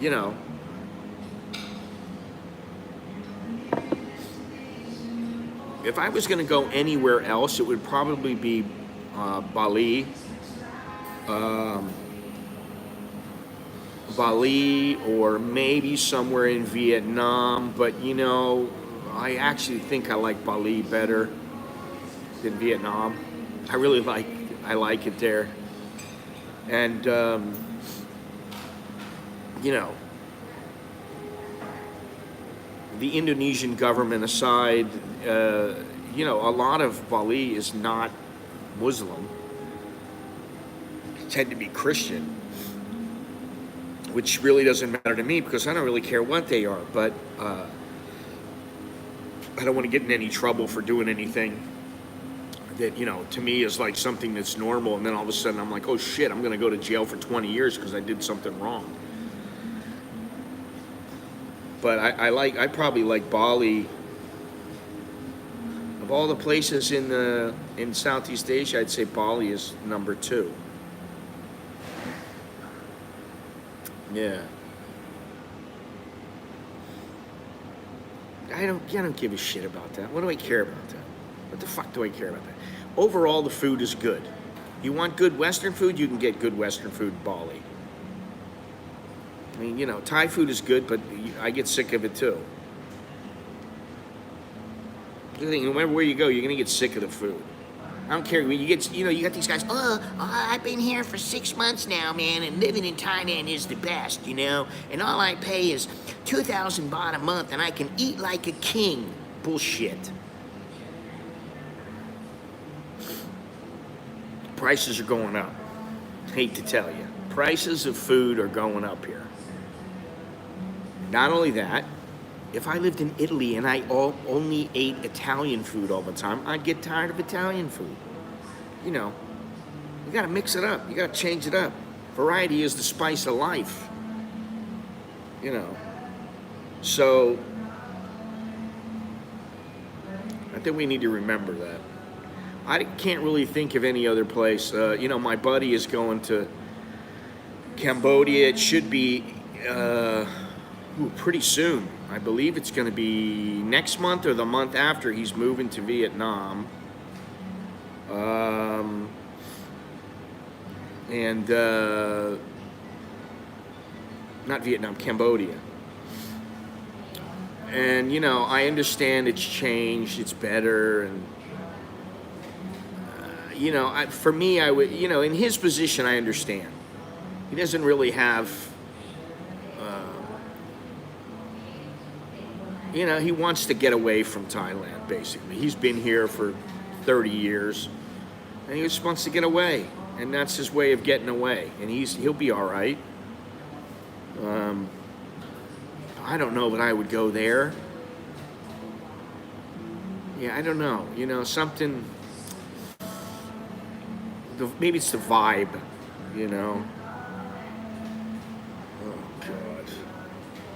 Speaker 1: You know. If I was going to go anywhere else, it would probably be Bali. Bali, or maybe somewhere in Vietnam, but you know, I actually think I like Bali better than Vietnam. I like it there. And you know, the Indonesian government aside, you know, a lot of Bali is not Muslim. They tend to be Christian, which really doesn't matter to me because I don't really care what they are, but I don't want to get in any trouble for doing anything that, you know, to me is like something that's normal, and then all of a sudden I'm like, oh shit, I'm going to go to jail for 20 years because I did something wrong. But I probably like Bali. Of all the places in Southeast Asia, I'd say Bali is number 2. Yeah. I don't give a shit about that. What do I care about that? What the fuck do I care about that? Overall, the food is good. You want good Western food, you can get good Western food in Bali. I mean, you know, Thai food is good, but I get sick of it too. No matter where you go, you're gonna get sick of the food. I don't care. When you get, you know, you got these guys. Oh, I've been here for 6 months now, man, and living in Thailand is the best, you know. And all I pay is 2,000 baht a month, and I can eat like a king. Bullshit. Prices are going up. Hate to tell you, prices of food are going up here. Not only that, if I lived in Italy and I only ate Italian food all the time, I'd get tired of Italian food. You know, you gotta mix it up. You gotta change it up. Variety is the spice of life. You know, so I think we need to remember that. I can't really think of any other place. You know, my buddy is going to Cambodia. It should be pretty soon. I believe it's going to be next month or the month after. He's moving to Vietnam. Not Vietnam, Cambodia. And, you know, I understand it's changed, it's better, and, you know, for me, I would, you know, in his position, I understand. He doesn't really have, you know, he wants to get away from Thailand, basically. He's been here for 30 years, and he just wants to get away, and that's his way of getting away, and he'll be all right. I don't know that I would go there. Yeah, I don't know. You know, something, maybe it's the vibe, you know. Oh, God.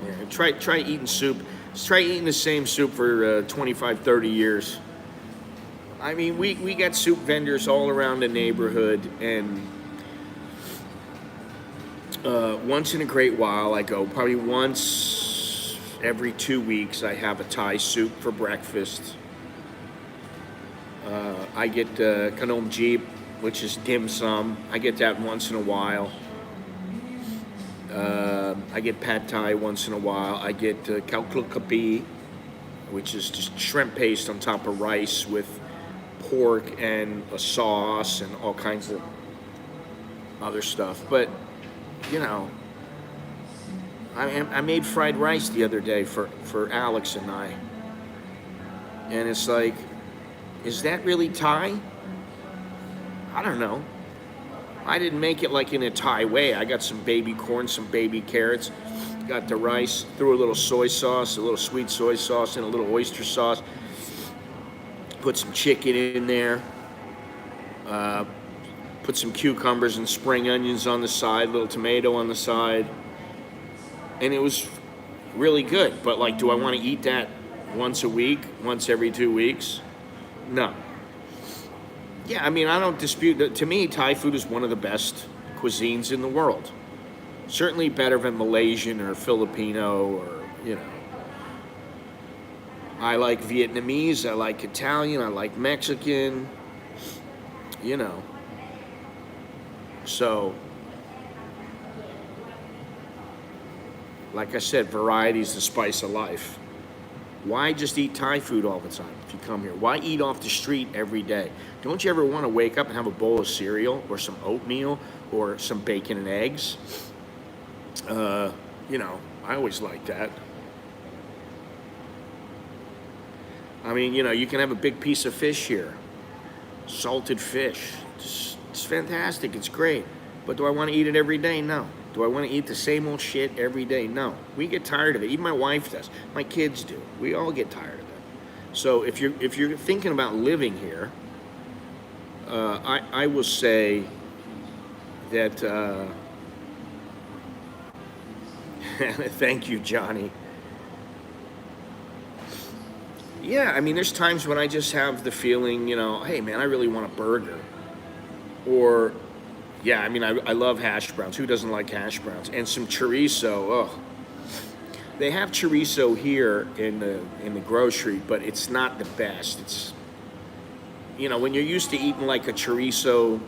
Speaker 1: Yeah, try eating soup. Try eating the same soup for 25, 30 years. I mean, we got soup vendors all around the neighborhood, and once in a great while, I go. Probably once every 2 weeks, I have a Thai soup for breakfast. I get kanom jeep, which is dim sum. I get that once in a while. I get pad thai once in a while. I get khao kluk kapi, which is just shrimp paste on top of rice with pork and a sauce and all kinds of other stuff. But, you know, I made fried rice the other day for Alex and I. And it's like, is that really Thai? I don't know. I didn't make it like in a Thai way. I got some baby corn, some baby carrots, got the rice, threw a little soy sauce, a little sweet soy sauce, and a little oyster sauce. Put some chicken in there. Put put some cucumbers and spring onions on the side, little tomato on the side, and it was really good. But like, do I want to eat that once a week, once every 2 weeks? No. Yeah, I mean, I don't dispute that. To me, Thai food is one of the best cuisines in the world. Certainly better than Malaysian or Filipino or, you know. I like Vietnamese, I like Italian, I like Mexican, you know. So, like I said, variety is the spice of life. Why just eat Thai food all the time if you come here? Why eat off the street every day? Don't you ever want to wake up and have a bowl of cereal or some oatmeal or some bacon and eggs? You know, I always like that. I mean, you know, you can have a big piece of fish here. Salted fish. It's fantastic. It's great. But do I want to eat it every day? No. Do I want to eat the same old shit every day? No. We get tired of it. Even my wife does. My kids do. We all get tired of it. So if you're thinking about living here, I will say that thank you, Johnny. Yeah, I mean, there's times when I just have the feeling, you know, hey, man, I really want a burger. Or, yeah, I mean, I love hash browns. Who doesn't like hash browns? And some chorizo. Oh, they have chorizo here in the grocery, but it's not the best. It's, you know, when you're used to eating like a chorizo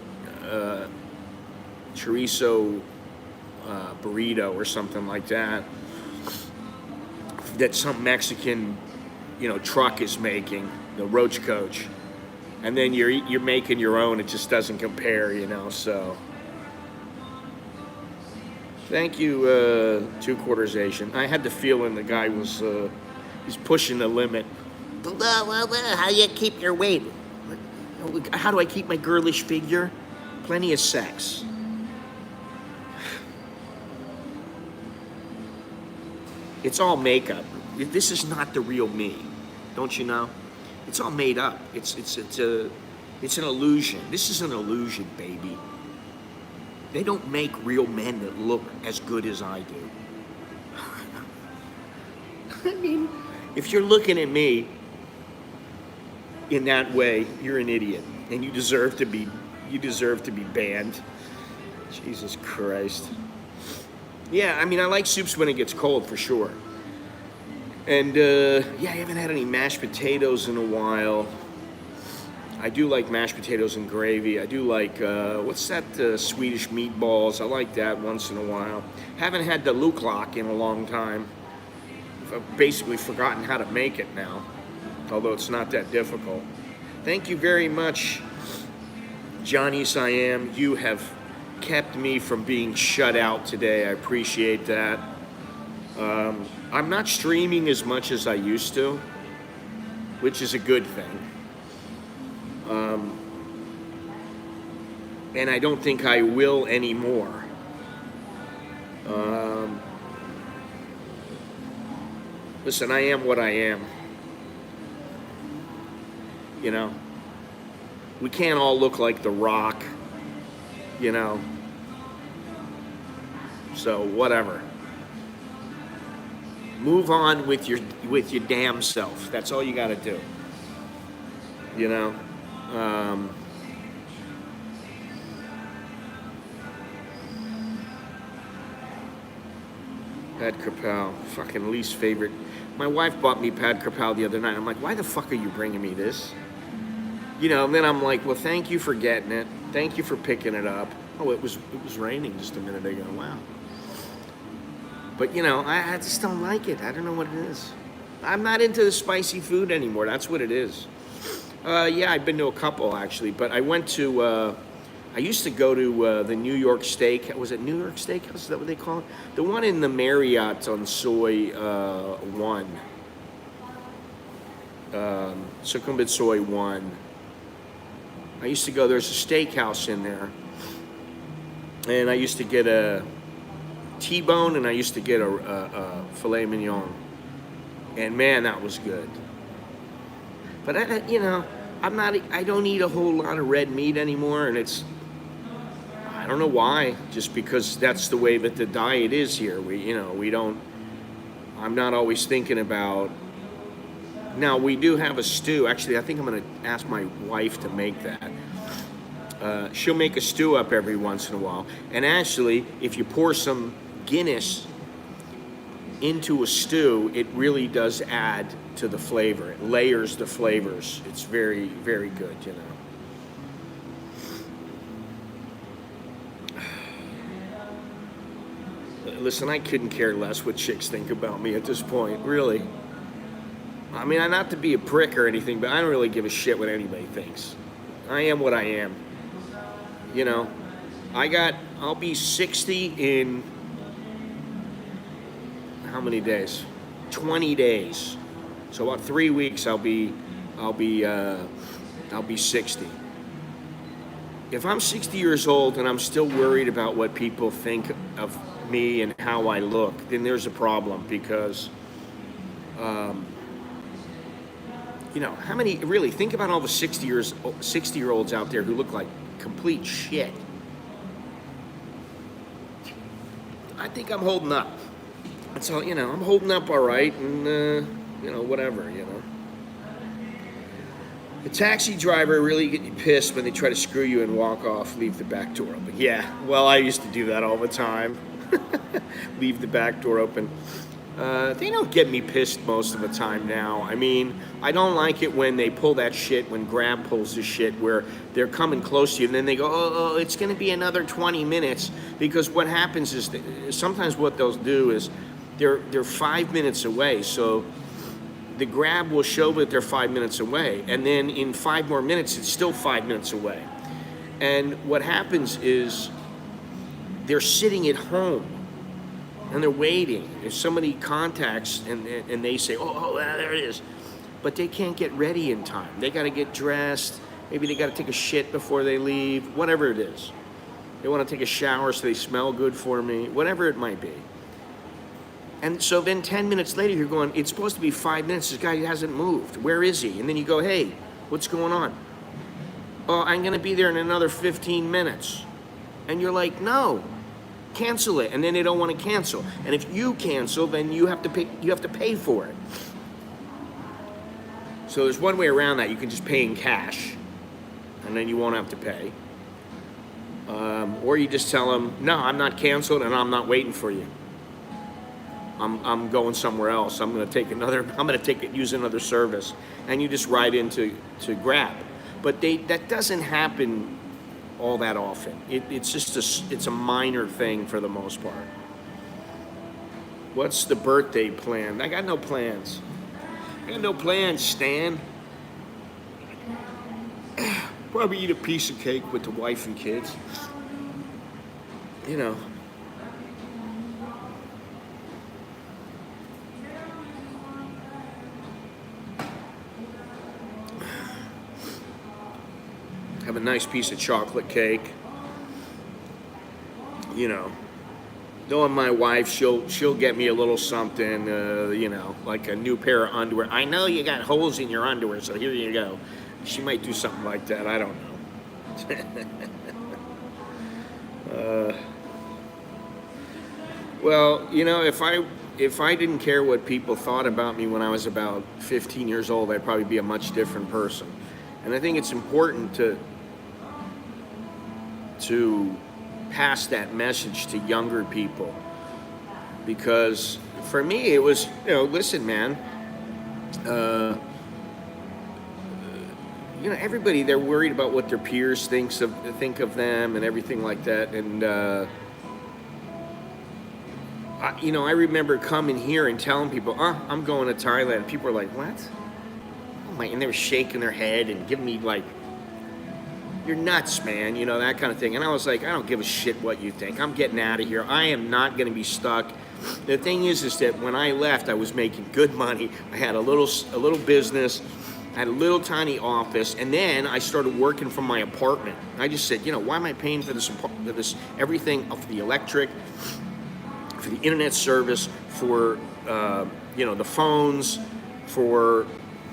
Speaker 1: burrito or something like that, that some Mexican, you know, truck is making, the roach coach, and then you're making your own. It just doesn't compare, you know. So thank you, 2/4 Asian. I had the feeling the guy was he's pushing the limit. How do you keep your weight? How do I keep my girlish figure? Plenty of sex. It's all makeup. This is not the real me. Don't you know? It's all made up. It's an illusion. This is an illusion, baby. They don't make real men that look as good as I do. I mean, if you're looking at me in that way, you're an idiot, and you deserve to be banned. Jesus Christ. Yeah, I mean, I like soups when it gets cold, for sure. And, yeah, I haven't had any mashed potatoes in a while. I do like mashed potatoes and gravy. I do like, what's that, Swedish meatballs? I like that once in a while. Haven't had the luklak in a long time. I've basically forgotten how to make it now, although it's not that difficult. Thank you very much, Johnny Siam. You have kept me from being shut out today. I appreciate that. I'm not streaming as much as I used to, which is a good thing. And I don't think I will anymore. Listen, I am what I am. You know, we can't all look like The Rock, you know. So whatever. Move on with your damn self. That's all you got to do. You know. Pad Krapal, fucking least favorite. My wife bought me Pad Krapal the other night. I'm like, why the fuck are you bringing me this? You know, and then I'm like, well, thank you for getting it. Thank you for picking it up. Oh, it was raining just a minute ago. Wow. But, you know, I just don't like it. I don't know what it is. I'm not into the spicy food anymore. That's what it is. Yeah, I've been to a couple, actually. But I went to, I used to go to the New York Steak. Was it New York Steakhouse? Is that what they call it? The one in the Marriott on Soy 1. Sukhumvit Soy 1. I used to go, there's a steakhouse in there. And I used to get a T-bone, and I used to get a filet mignon, and man, that was good. But you know, I don't eat a whole lot of red meat anymore, and it's I don't know why, just because that's the way that the diet is here. We don't, I'm not always thinking about, now we do have a stew. Actually, I think I'm gonna ask my wife to make that. She'll make a stew up every once in a while. And actually, if you pour some Guinness into a stew, it really does add to the flavor. It layers the flavors. It's very, very good, you know. Listen, I couldn't care less what chicks think about me at this point, really. I mean, not to be a prick or anything, but I don't really give a shit what anybody thinks. I am what I am. You know, I'll be 60 in how many days? 20 days. So about 3 weeks I'll be 60. If I'm 60 years old and I'm still worried about what people think of me and how I look, then there's a problem, because you know, how many, really think about all the 60-year-olds out there who look like complete shit. I think I'm holding up. That's all, you know, I'm holding up all right, and you know, whatever, you know. The taxi driver really get you pissed when they try to screw you and walk off, leave the back door open. Yeah, well, I used to do that all the time. Leave the back door open. They don't get me pissed most of the time now. I mean, I don't like it when they pull that shit, when Grab pulls the shit where they're coming close to you and then they go, oh, it's going to be another 20 minutes. Because what happens is sometimes what they'll do is they're 5 minutes away. So the Grab will show that they're 5 minutes away. And then in 5 more minutes, it's still 5 minutes away. And what happens is they're sitting at home and they're waiting. If somebody contacts and they say, oh, there it is. But they can't get ready in time. They got to get dressed. Maybe they got to take a shit before they leave, whatever it is. They want to take a shower so they smell good for me, whatever it might be. And so then 10 minutes later, you're going, it's supposed to be 5 minutes. This guy hasn't moved. Where is he? And then you go, hey, what's going on? Oh, I'm going to be there in another 15 minutes. And you're like, no. Cancel it, and then they don't want to cancel. And if you cancel, then you have to pay. You have to pay for it. So there's one way around that. You can just pay in cash, and then you won't have to pay. Or you just tell them, no, I'm not canceled, and I'm not waiting for you. I'm going somewhere else. I'm going to use another service, and you just ride into Grab. But that doesn't happen all that often. It's a minor thing for the most part. What's the birthday plan? I got no plans. Stan. Probably eat a piece of cake with the wife and kids. You know. Have a nice piece of chocolate cake. You know, knowing my wife, she'll get me a little something, you know, like a new pair of underwear. I know you got holes in your underwear, so here you go. She might do something like that. I don't know. Well, you know, if I didn't care what people thought about me when I was about 15 years old, I'd probably be a much different person. And I think it's important to pass that message to younger people, because for me it was, you know, listen, man, you know, everybody, they're worried about what their peers think of them and everything like that. And you know, I remember coming here and telling people, I'm going to Thailand. People were like, what? Oh my, and they were shaking their head and giving me like, you're nuts, man, you know, that kind of thing. And I was like, I don't give a shit what you think. I'm getting out of here. I am not going to be stuck. The thing is that when I left, I was making good money. I had a little business. I had a little tiny office, and then I started working from my apartment. I just said, you know, why am I paying for this everything, for the electric, for the internet service, for you know, the phones, for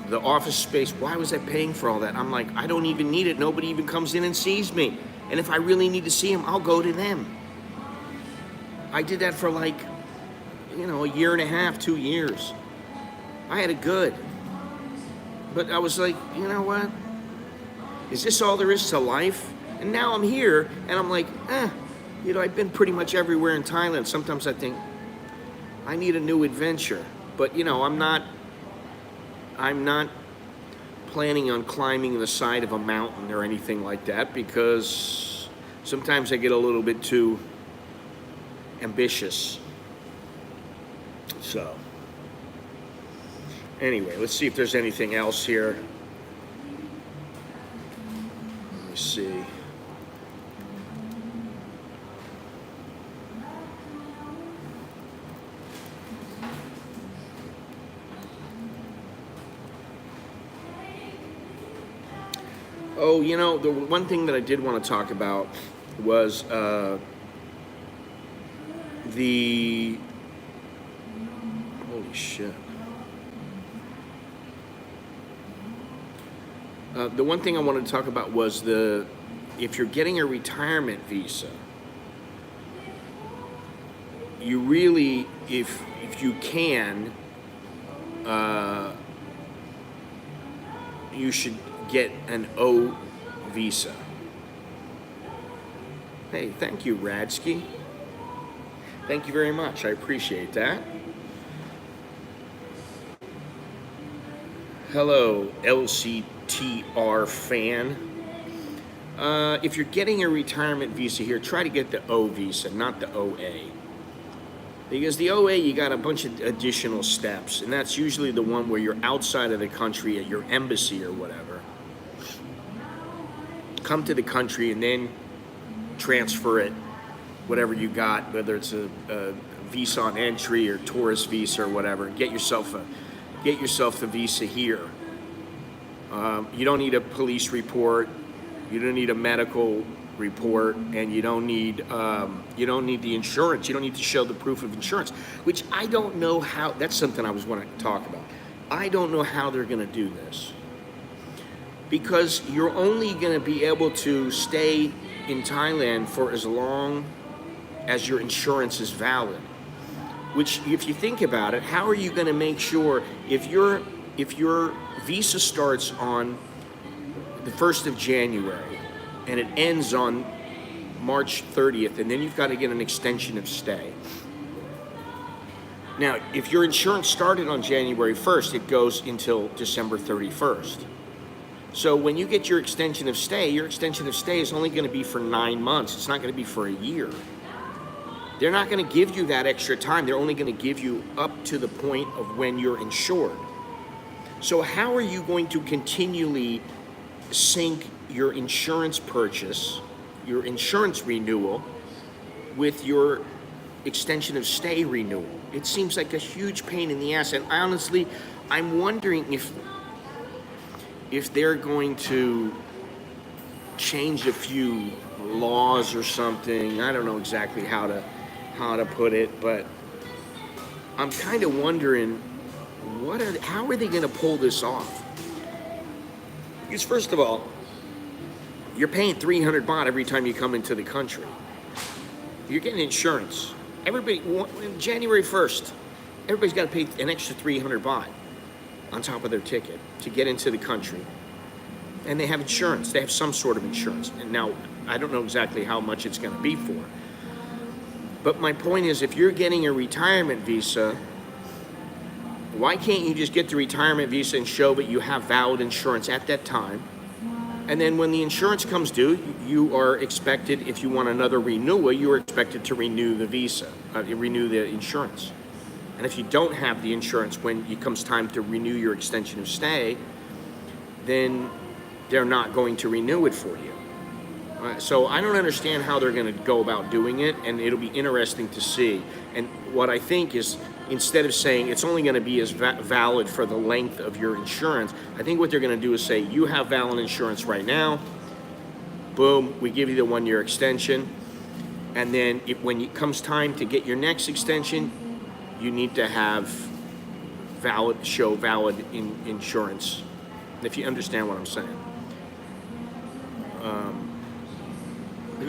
Speaker 1: the office space? Why was I paying for all that? I'm like, I don't even need it. Nobody even comes in and sees me. And if I really need to see them, I'll go to them. I did that for like, a year and a half, 2 years. I had it good. But I was like, you know what? Is this all there is to life? And now I'm here, and I'm like, I've been pretty much everywhere in Thailand. Sometimes I think, I need a new adventure. But, I'm not planning on climbing the side of a mountain or anything like that, because sometimes I get a little bit too ambitious. So, anyway, let's see if there's anything else here. Let me see. Oh, the one thing that I did want to talk about was the... Holy shit. The one thing I wanted to talk about was if you're getting a retirement visa, you really, if you can, you should get an O visa. Hey, thank you, Radsky. Thank you very much. I appreciate that. Hello, LCTR fan. If you're getting a retirement visa here, try to get the O visa, not the OA. Because the OA, you got a bunch of additional steps, and that's usually the one where you're outside of the country at your embassy or whatever. Come to the country and then transfer it, whatever you got, whether it's a visa on entry or tourist visa or whatever, and get yourself the visa here. You don't need a police report, you don't need a medical report, and you don't need the insurance. You don't need to show the proof of insurance, which I don't know how. That's something I was wanting to talk about. I don't know how they're going to do this, because you're only going to be able to stay in Thailand for as long as your insurance is valid. Which, if you think about it, how are you going to make sure if your visa starts on the 1st of January and it ends on March 30th, and then you've got to get an extension of stay. Now, if your insurance started on January 1st, it goes until December 31st. So when you get your extension of stay is only going to be for 9 months. It's not going to be for a year. They're not going to give you that extra time. They're only going to give you up to the point of when you're insured. So how are you going to continually sync your insurance purchase, your insurance renewal, with your extension of stay renewal? It seems like a huge pain in the ass. And honestly, I'm wondering if they're going to change a few laws or something. I don't know exactly how to put it, but I'm kind of wondering how are they going to pull this off? Because first of all, you're paying 300 baht every time you come into the country. You're getting insurance. Everybody, January 1st, everybody's got to pay an extra 300 baht on top of their ticket to get into the country. And they have insurance. They have some sort of insurance. And now, I don't know exactly how much it's going to be for. But my point is, if you're getting a retirement visa, why can't you just get the retirement visa and show that you have valid insurance at that time? And then when the insurance comes due, you are expected, if you want another renewal, you are expected to renew the visa, renew the insurance. And if you don't have the insurance when it comes time to renew your extension of stay, then they're not going to renew it for you. So I don't understand how they're going to go about doing it, and it'll be interesting to see. And what I think is, instead of saying it's only going to be as valid for the length of your insurance, I think what they're going to do is say, you have valid insurance right now, boom, we give you the 1-year extension, and then when it comes time to get your next extension, you need to have valid insurance, if you understand what I'm saying.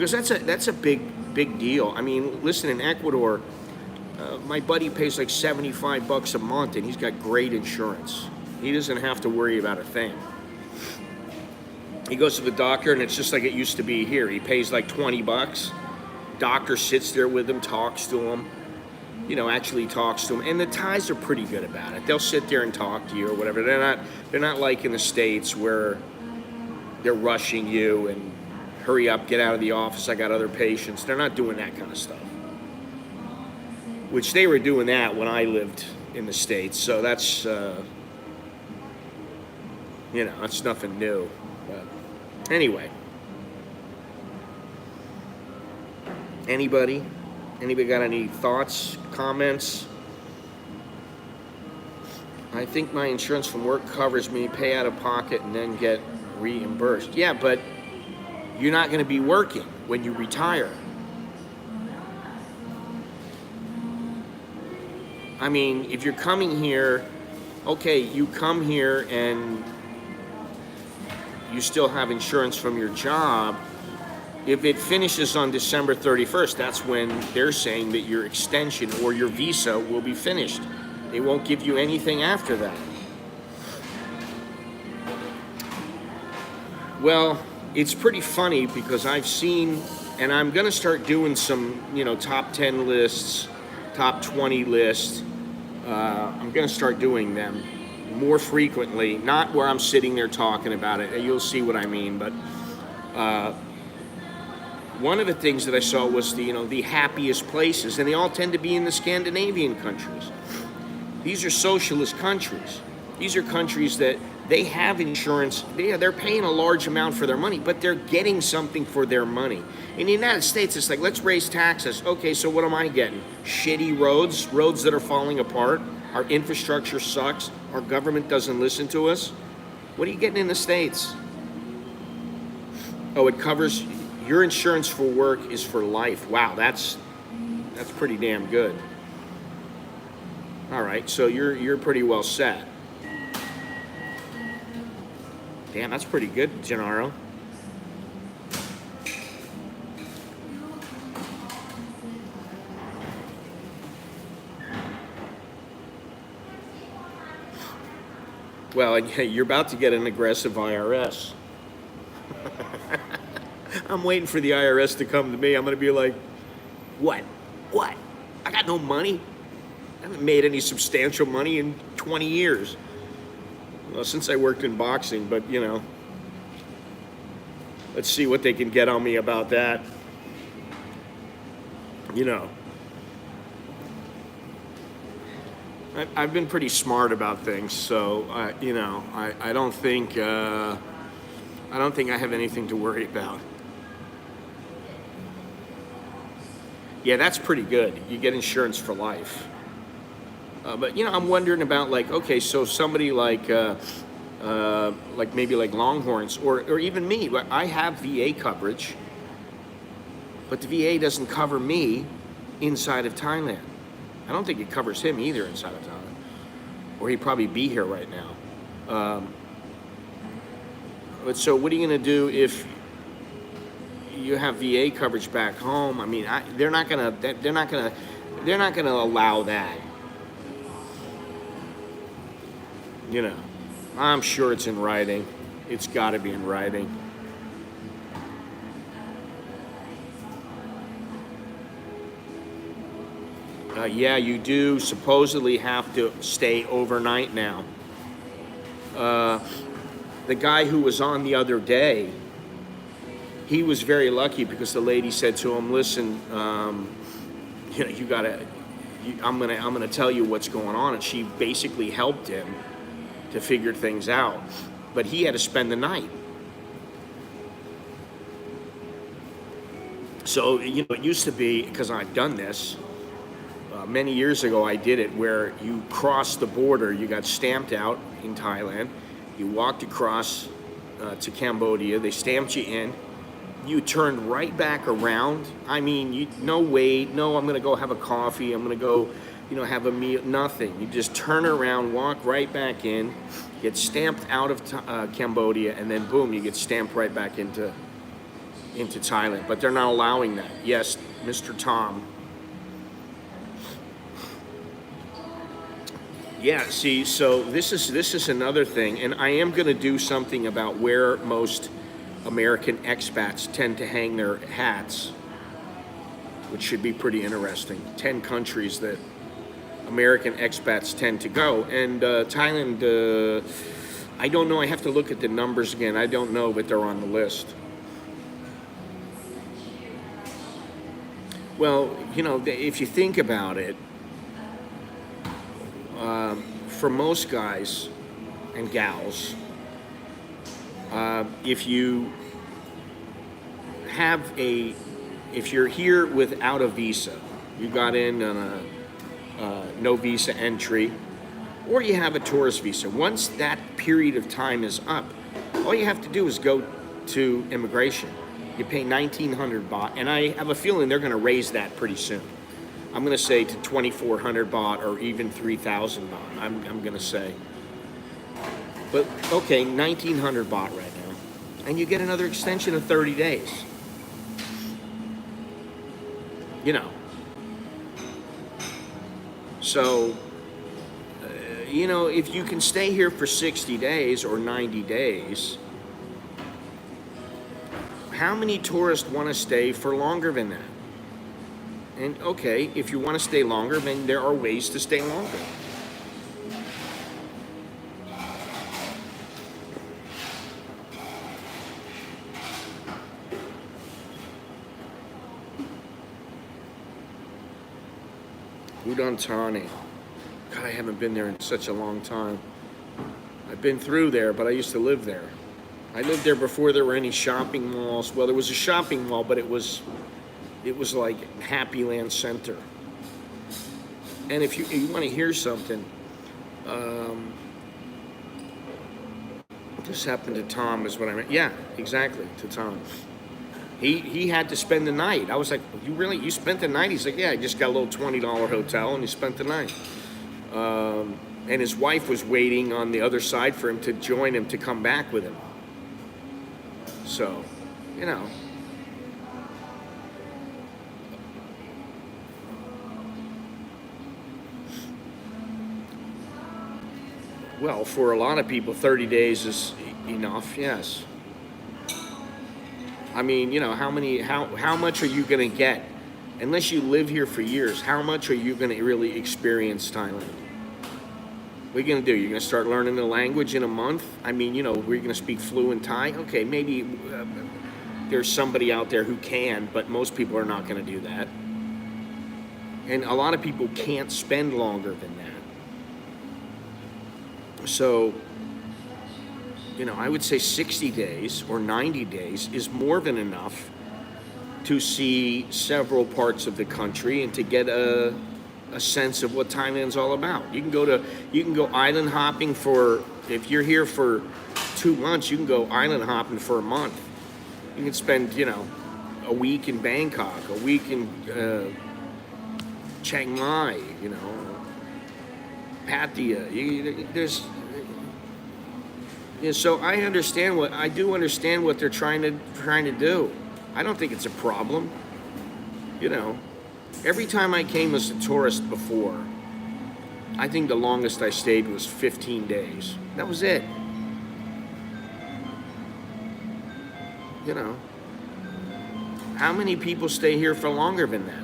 Speaker 1: because that's a big deal. I mean, listen, in Ecuador, my buddy pays like $75 a month, and he's got great insurance. He doesn't have to worry about a thing. He goes to the doctor, and it's just like it used to be here. He pays like $20. Doctor sits there with him, talks to him, actually talks to him. And the Thais are pretty good about it. They'll sit there and talk to you or whatever. They're not like in the States where they're rushing you and hurry up, get out of the office, I got other patients. They're not doing that kind of stuff. Which they were doing that when I lived in the States. So that's, that's nothing new. But anyway. Anybody got any thoughts, comments? I think my insurance from work covers me, pay out of pocket, and then get reimbursed. Yeah, but you're not going to be working when you retire. I mean, if you're coming here, okay, you come here and you still have insurance from your job. If it finishes on December 31st, that's when they're saying that your extension or your visa will be finished. They won't give you anything after that. Well, it's pretty funny because I've seen, and I'm going to start doing some, top 10 lists, top 20 lists. I'm going to start doing them more frequently, not where I'm sitting there talking about it. You'll see what I mean, but one of the things that I saw was the happiest places, and they all tend to be in the Scandinavian countries. These are socialist countries. These are countries that they have insurance. They're paying a large amount for their money, but they're getting something for their money. In the United States, it's like, let's raise taxes. Okay, so what am I getting? Shitty roads that are falling apart. Our infrastructure sucks. Our government doesn't listen to us. What are you getting in the States? Oh, it covers... Your insurance for work is for life. Wow, that's pretty damn good. All right, so you're pretty well set. Damn, that's pretty good, Gennaro. Well, you're about to get an aggressive IRS. I'm waiting for the IRS to come to me. I'm going to be like, what? I got no money. I haven't made any substantial money in 20 years. Well, since I worked in boxing, but, let's see what they can get on me about that. I've been pretty smart about things, so, I don't think I have anything to worry about. Yeah, that's pretty good. You get insurance for life. But I'm wondering about okay, so somebody like maybe like Longhorns or even me. I have VA coverage, but the VA doesn't cover me inside of Thailand. I don't think it covers him either inside of Thailand, or he'd probably be here right now. But so, what are you going to do if you have VA coverage back home? I mean, they're not gonna allow that. I'm sure it's in writing. It's got to be in writing. Yeah, you do supposedly have to stay overnight now. The guy who was on the other day, he was very lucky because the lady said to him, "Listen, you gotta. I'm gonna tell you what's going on," and she basically helped him to figure things out. But he had to spend the night. So it used to be, because I've done this many years ago. I did it where you crossed the border. You got stamped out in Thailand. You walked across to Cambodia. They stamped you in. You turned right back around. I mean, no wait, no, I'm going to go have a coffee. I'm going to go, have a meal, nothing. You just turn around, walk right back in, get stamped out of Cambodia, and then boom, you get stamped right back into into Thailand, but they're not allowing that. Yes, Mr. Tom. Yeah, see, so this is another thing, and I am going to do something about where most American expats tend to hang their hats, which should be pretty interesting. 10 countries that American expats tend to go, and Thailand, I don't know, I have to look at the numbers again, I don't know, but they're on the list. Well, you know, if you think about it, for most guys and gals, if you're here without a visa, you got in on a no visa entry, or you have a tourist visa, once that period of time is up, all you have to do is go to immigration. You pay 1,900 baht, and I have a feeling they're going to raise that pretty soon. I'm going to say to 2,400 baht or even 3,000 baht, I'm going to say. But, okay, 1,900 baht right now. And you get another extension of 30 days. You know. So, you know, if you can stay here for 60 days or 90 days, how many tourists want to stay for longer than that? And okay, if you want to stay longer, then there are ways to stay longer. Udon Thani. God, I haven't been there in such a long time. I've been through there, but I used to live there. I lived there before there were any shopping malls. Well, there was a shopping mall, but it was like Happy Land Center. And if you want to hear something, this happened to Tom is what I meant. Yeah, exactly, to Tom. He had to spend the night. I was like, you spent the night? He's like, yeah, I just got a little $20 hotel and he spent the night. And his wife was waiting on the other side for him to join him to come back with him. So, you know. Well, for a lot of people, 30 days is enough, yes. I mean, you know, how much are you going to get? Unless you live here for years, how much are you going to really experience Thailand? What are you going to do? You're going to start learning the language in a month? I mean, you know, we're going to speak fluent Thai? Okay, maybe there's somebody out there who can, but most people are not going to do that. And a lot of people can't spend longer than that. So, you know, I would say 60 days or 90 days is more than enough to see several parts of the country and to get a sense of what Thailand's all about. You can go island hopping for, if you're here for 2 months, you can go island hopping for a month. You can spend, you know, a week in Bangkok, a week in Chiang Mai, you know, Pattaya. So I do understand what they're trying to do. I don't think it's a problem. You know, every time I came as a tourist before, I think the longest I stayed was 15 days. That was it. You know, how many people stay here for longer than that?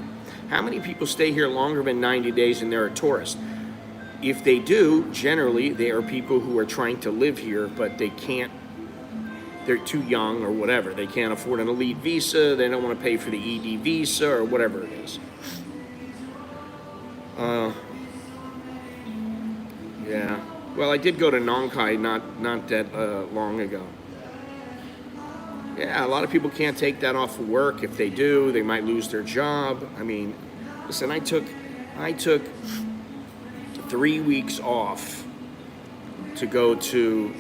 Speaker 1: How many people stay here longer than 90 days and they're a tourist? If they do, generally, they are people who are trying to live here, but they can't, they're too young or whatever. They can't afford an elite visa, they don't want to pay for the ED visa or whatever it is. Yeah. Well, I did go to Nong Khai not that long ago. Yeah, a lot of people can't take that off of work. If they do, they might lose their job. I mean, listen, I took 3 weeks off to go to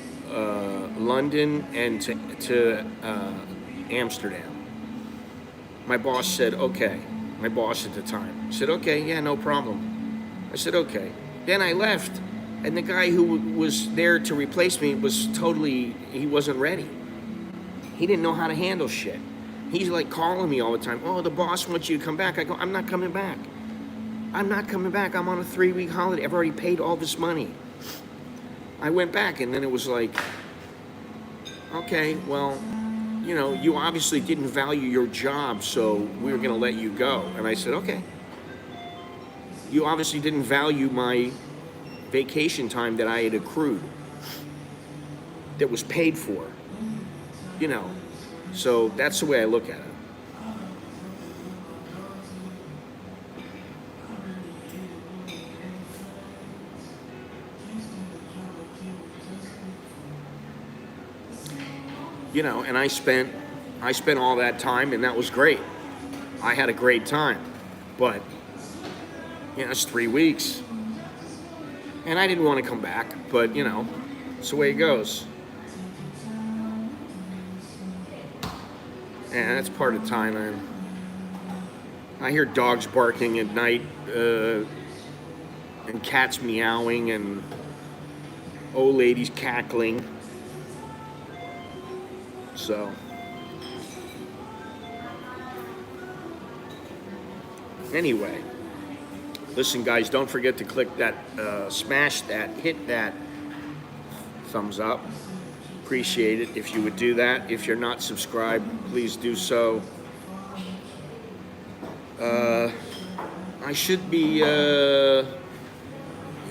Speaker 1: London and to Amsterdam. My boss said, okay. My boss at the time said, okay, yeah, no problem. I said, okay. Then I left, and the guy who was there to replace me he wasn't ready. He didn't know how to handle shit. He's like calling me all the time. Oh, the boss wants you to come back. I go, I'm not coming back. I'm not coming back. I'm on a 3-week holiday. I've already paid all this money. I went back, and then it was like, okay, well, you know, you obviously didn't value your job, so we're going to let you go. And I said, okay. You obviously didn't value my vacation time that I had accrued, that was paid for, you know. So that's the way I look at it. You know, and I spent all that time, and that was great. I had a great time, but you know, it's 3 weeks, and I didn't want to come back, but you know, it's the way it goes. And that's part of Thailand. I hear dogs barking at night, and cats meowing, and old ladies cackling. So, anyway, listen, guys, don't forget to click that, smash that, hit that thumbs up. Appreciate it if you would do that. If you're not subscribed, please do so. I should be, yeah,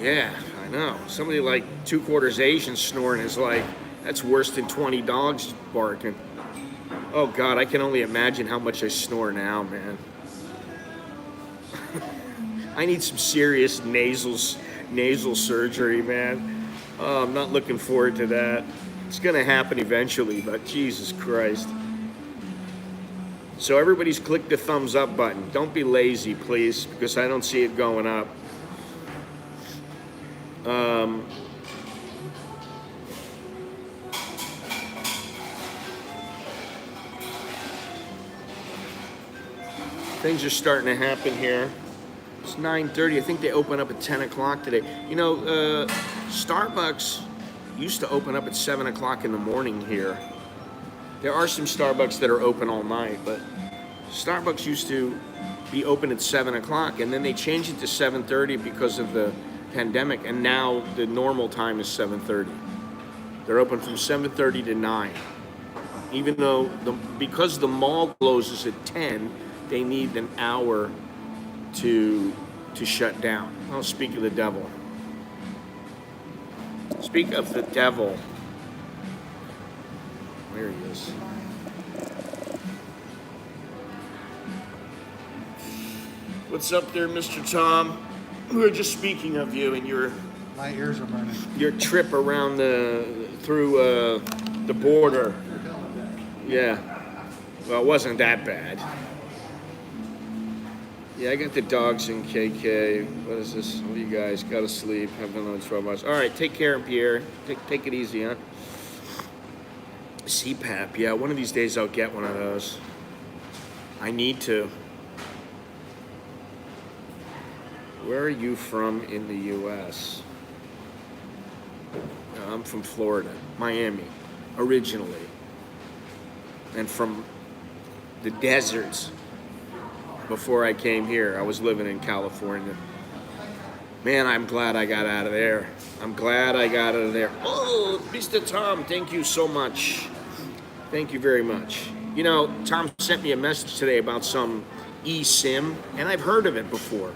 Speaker 1: I know. Somebody like 2/4 Asian snoring is like, that's worse than 20 dogs barking. Oh God, I can only imagine how much I snore now, man. I need some serious nasal surgery, man. Oh, I'm not looking forward to that. It's gonna happen eventually, but Jesus Christ. So everybody's clicked the thumbs up button. Don't be lazy, please, because I don't see it going up. Things are starting to happen here. It's 9:30. I think they open up at 10 o'clock today. You know, Starbucks used to open up at 7 o'clock in the morning here. There are some Starbucks that are open all night, but Starbucks used to be open at 7 o'clock, and then they changed it to 7:30 because of the pandemic, and now the normal time is 7:30. They're open from 7:30 to 9. Even though, because the mall closes at 10, they need an hour to shut down. Oh, speak of the devil. Speak of the devil. There he is. What's up there, Mr. Tom? We were just speaking of you and
Speaker 2: my ears are burning.
Speaker 1: Your trip around through the border. Yeah. Well, it wasn't that bad. Yeah, I got the dogs in KK. What is this? What do you guys? Gotta sleep. Have another 12 hours. All right, take care, Pierre. Take it easy, huh? CPAP. Yeah, one of these days I'll get one of those. I need to. Where are you from in the U.S.? I'm from Florida, Miami, originally. And from the deserts. Before I came here, I was living in California. Man, I'm glad I got out of there. I'm glad I got out of there. Oh, Mr. Tom, thank you so much. Thank you very much. You know, Tom sent me a message today about some eSIM, and I've heard of it before.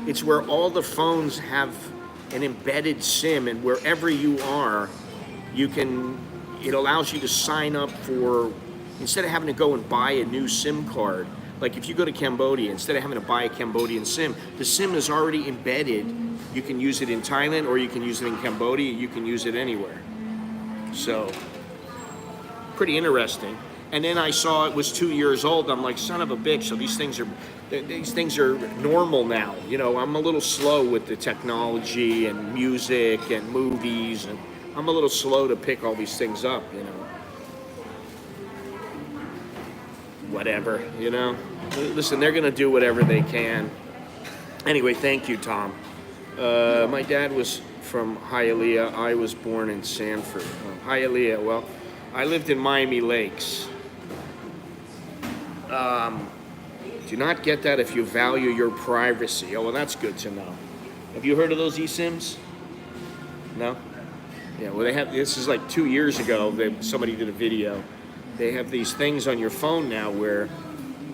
Speaker 1: It's where all the phones have an embedded SIM, and wherever you are, it allows you to sign up for, instead of having to go and buy a new SIM card. Like if you go to Cambodia, instead of having to buy a Cambodian SIM, the SIM is already embedded. You can use it in Thailand, or you can use it in Cambodia. You can use it anywhere. So, pretty interesting. And then I saw it was 2 years old. I'm like, son of a bitch. So these things are normal now. You know, I'm a little slow with the technology and music and movies, and I'm a little slow to pick all these things up, you know. Whatever, you know. Listen, they're gonna do whatever they can. Anyway, thank you, Tom. My dad was from Hialeah. I was born in Sanford. Hialeah, well, I lived in Miami Lakes. Do not get that if you value your privacy. Oh, well, that's good to know. Have you heard of those eSIMs? No? Yeah, well, they have, this is like 2 years ago, somebody did a video. They have these things on your phone now where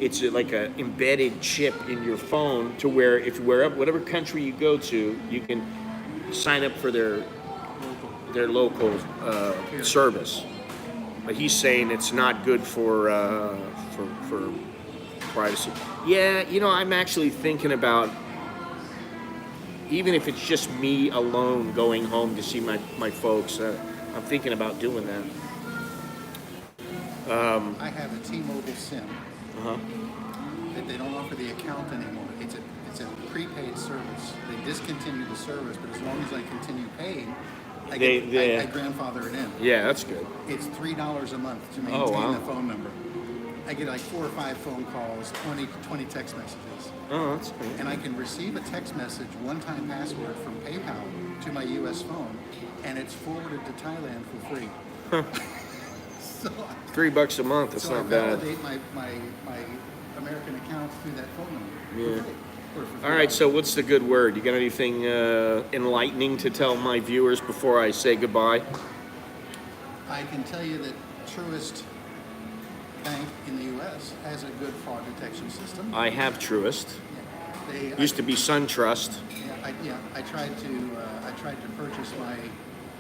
Speaker 1: it's like an embedded chip in your phone to where if whatever country you go to, you can sign up for their local service. But he's saying it's not good for privacy. Yeah, you know, I'm actually thinking about, even if it's just me alone going home to see my folks, I'm thinking about doing that.
Speaker 2: I have a T-Mobile SIM that they don't offer the account anymore. It's a prepaid service. They discontinued the service, but as long as I continue paying, I grandfather it in.
Speaker 1: Yeah, that's good.
Speaker 2: It's $3 a month to maintain the phone number. I get like 4 or 5 phone calls, 20 text messages.
Speaker 1: Oh, that's good.
Speaker 2: And I can receive a text message, one-time password from PayPal to my U.S. phone, and it's forwarded to Thailand for free. So
Speaker 1: $3 a month. That's not bad.
Speaker 2: I validate my American account through that phone number.
Speaker 1: Yeah. All right. So, what's the good word? You got anything enlightening to tell my viewers before I say goodbye?
Speaker 2: I can tell you that Truist Bank in the U.S. has a good fraud detection system.
Speaker 1: I have Truist.
Speaker 2: Yeah.
Speaker 1: Used to be SunTrust.
Speaker 2: I tried to purchase my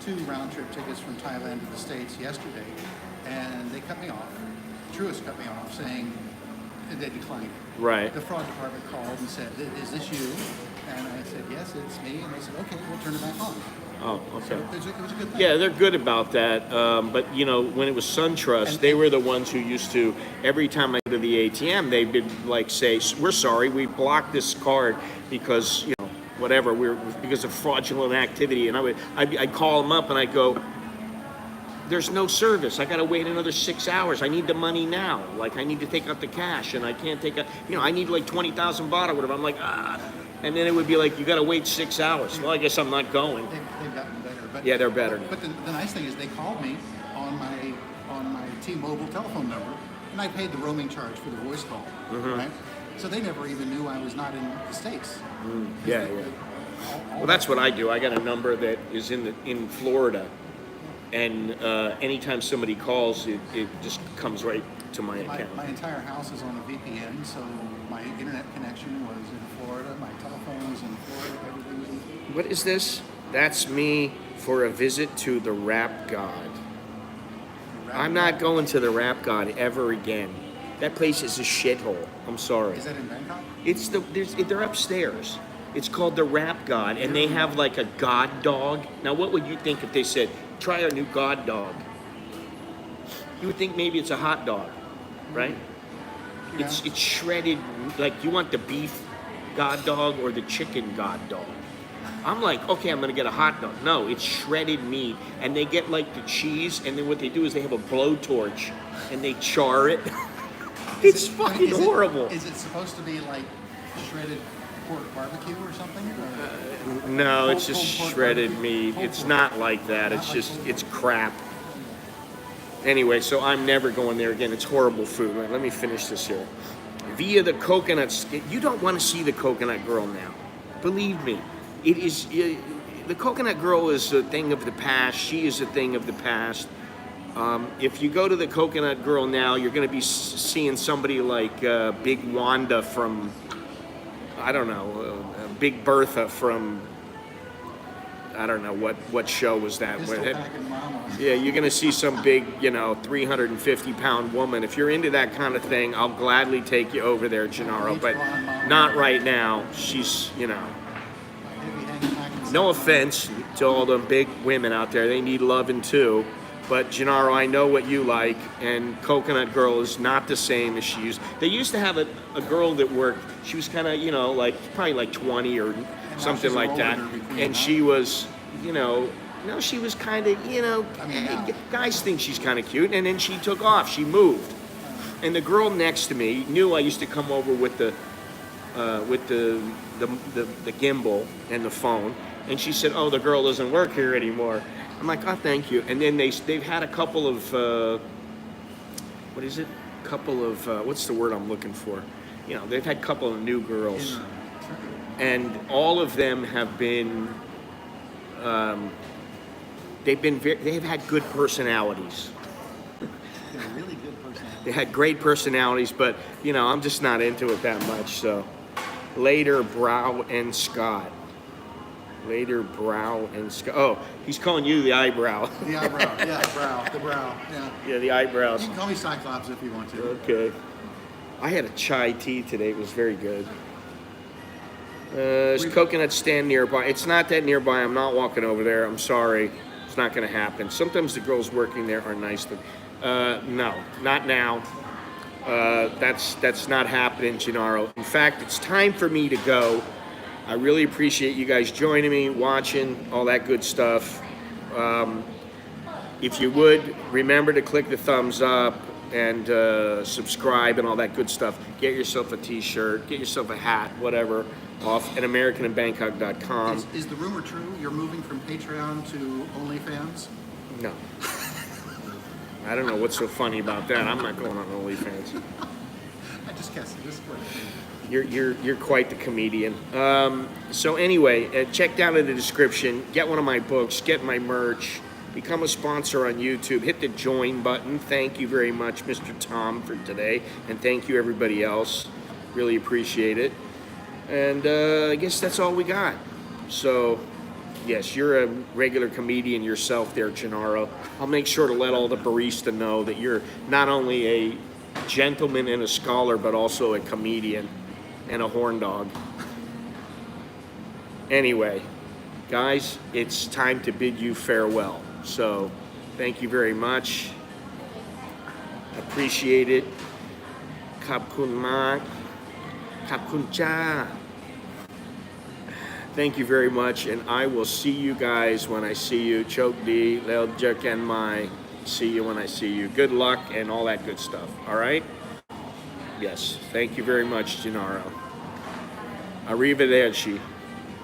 Speaker 2: 2 round-trip tickets from Thailand to the States yesterday, and they cut me off. Truist cut me off, saying they declined it.
Speaker 1: Right.
Speaker 2: The fraud department called and said, "Is this you?" And I said, "Yes, it's me." And they said, "Okay, we'll turn it back on."
Speaker 1: Oh, okay.
Speaker 2: So it was a good thing.
Speaker 1: Yeah, they're good about that. But, you know, when it was SunTrust, they were the ones who used to, every time I go to the ATM, they would like say, "We're sorry, we blocked this card because, you know, whatever, because of fraudulent activity." And I'd call them up and I'd go, "There's no service. I got to wait another 6 hours. I need the money now. Like, I need to take out the cash, and I can't take out, you know, I need like 20,000 baht or whatever." I'm like, ah. And then it would be like, "You got to wait 6 hours." Well, I guess I'm not going.
Speaker 2: They've gotten better. But,
Speaker 1: yeah, they're better.
Speaker 2: But the nice thing is they called me on my T-Mobile telephone number, and I paid the roaming charge for the voice call, right? So they never even knew I was not in the States.
Speaker 1: Yeah. Well, that's what I do. I got a number that is in Florida, and anytime somebody calls, it just comes right to my account.
Speaker 2: My entire house is on a VPN, so my internet connection was in Florida, my telephone was in Florida, everything was in.
Speaker 1: What is this? That's me for a visit to the Rap God. I'm not going to the Rap God ever again. That place is a shithole. I'm sorry.
Speaker 2: Is that in Bangkok?
Speaker 1: They're upstairs. It's called the Rap God, and they have like a god dog. Now, what would you think if they said, "Try our new god dog"? You would think maybe it's a hot dog, right?
Speaker 2: Yeah.
Speaker 1: It's shredded. Like, you want the beef god dog or the chicken god dog? I'm like, okay, I'm gonna get a hot dog. No, it's shredded meat, and they get like the cheese, and then what they do is they have a blowtorch, and they char it. It's fucking horrible.
Speaker 2: Is it supposed to be like shredded pork barbecue or something? Or
Speaker 1: no, it's just shredded
Speaker 2: barbecue?
Speaker 1: meat. It's not like that. It's just, it's crap. Anyway, so I'm never going there again. It's horrible food. Let me finish this here. Via the coconuts, you don't want to see the coconut girl now. Believe me. It is, the coconut girl is a thing of the past. She is a thing of the past. If you go to the coconut girl now, you're going to be seeing somebody like Big Wanda from, I don't know, Big Bertha from, I don't know, what show was that? Yeah, you're going to see some big, 350-pound woman. If you're into that kind of thing, I'll gladly take you over there, Gennaro, but not right now. She's, no offense to all the big women out there. They need loving too. But Gennaro, I know what you like, and Coconut Girl is not the same as she used. They used to have a girl that worked. She was kind of, probably like 20 or something like that. And she was, she was kind of, guys think she's kind of cute. And then she took off. She moved. And the girl next to me knew I used to come over with the gimbal and the phone. And she said, "Oh, the girl doesn't work here anymore." I'm like, "Oh, thank you." And then they've had a couple of, couple of what's the word I'm looking for? You know, they've had a couple of new girls, and all of them have been. They've had good personalities.
Speaker 2: They're really good personality.
Speaker 1: They had great personalities, but you know, I'm just not into it that much. So, later, Brow and Scott. Later, Brow and Scott. Oh, he's calling you the eyebrow.
Speaker 2: The eyebrow, yeah, the brow, yeah.
Speaker 1: Yeah, the eyebrows.
Speaker 2: You can call me Cyclops if you want to.
Speaker 1: Okay. I had a chai tea today. It was very good. There's coconut stand nearby. It's not that nearby. I'm not walking over there. I'm sorry. It's not going to happen. Sometimes the girls working there are nice. No, not now. That's not happening, Gennaro. In fact, it's time for me to go. I really appreciate you guys joining me, watching, all that good stuff. If you would, remember to click the thumbs up and subscribe and all that good stuff. Get yourself a t-shirt, get yourself a hat, whatever, off at AmericanInBangkok.com.
Speaker 2: Is the rumor true? You're moving from Patreon to OnlyFans?
Speaker 1: No. I don't know what's so funny about that. I'm not going on OnlyFans.
Speaker 2: I just guessed.
Speaker 1: You're quite the comedian. So anyway, check down in the description. Get one of my books. Get my merch. Become a sponsor on YouTube. Hit the join button. Thank you very much, Mr. Tom, for today, and thank you everybody else. Really appreciate it. And I guess that's all we got. So, yes, you're a regular comedian yourself there, Gennaro. I'll make sure to let all the barista know that you're not only a gentleman and a scholar, but also a comedian and a horn dog. Anyway, guys, it's time to bid you farewell. So, thank you very much. Appreciate it. Khap kun mak. Khap kun cha. Thank you very much, and I will see you guys when I see you. Chok di, leo jerk and my. See you when I see you. Good luck and all that good stuff. All right? Yes. Thank you very much, Gennaro. Arrivederci.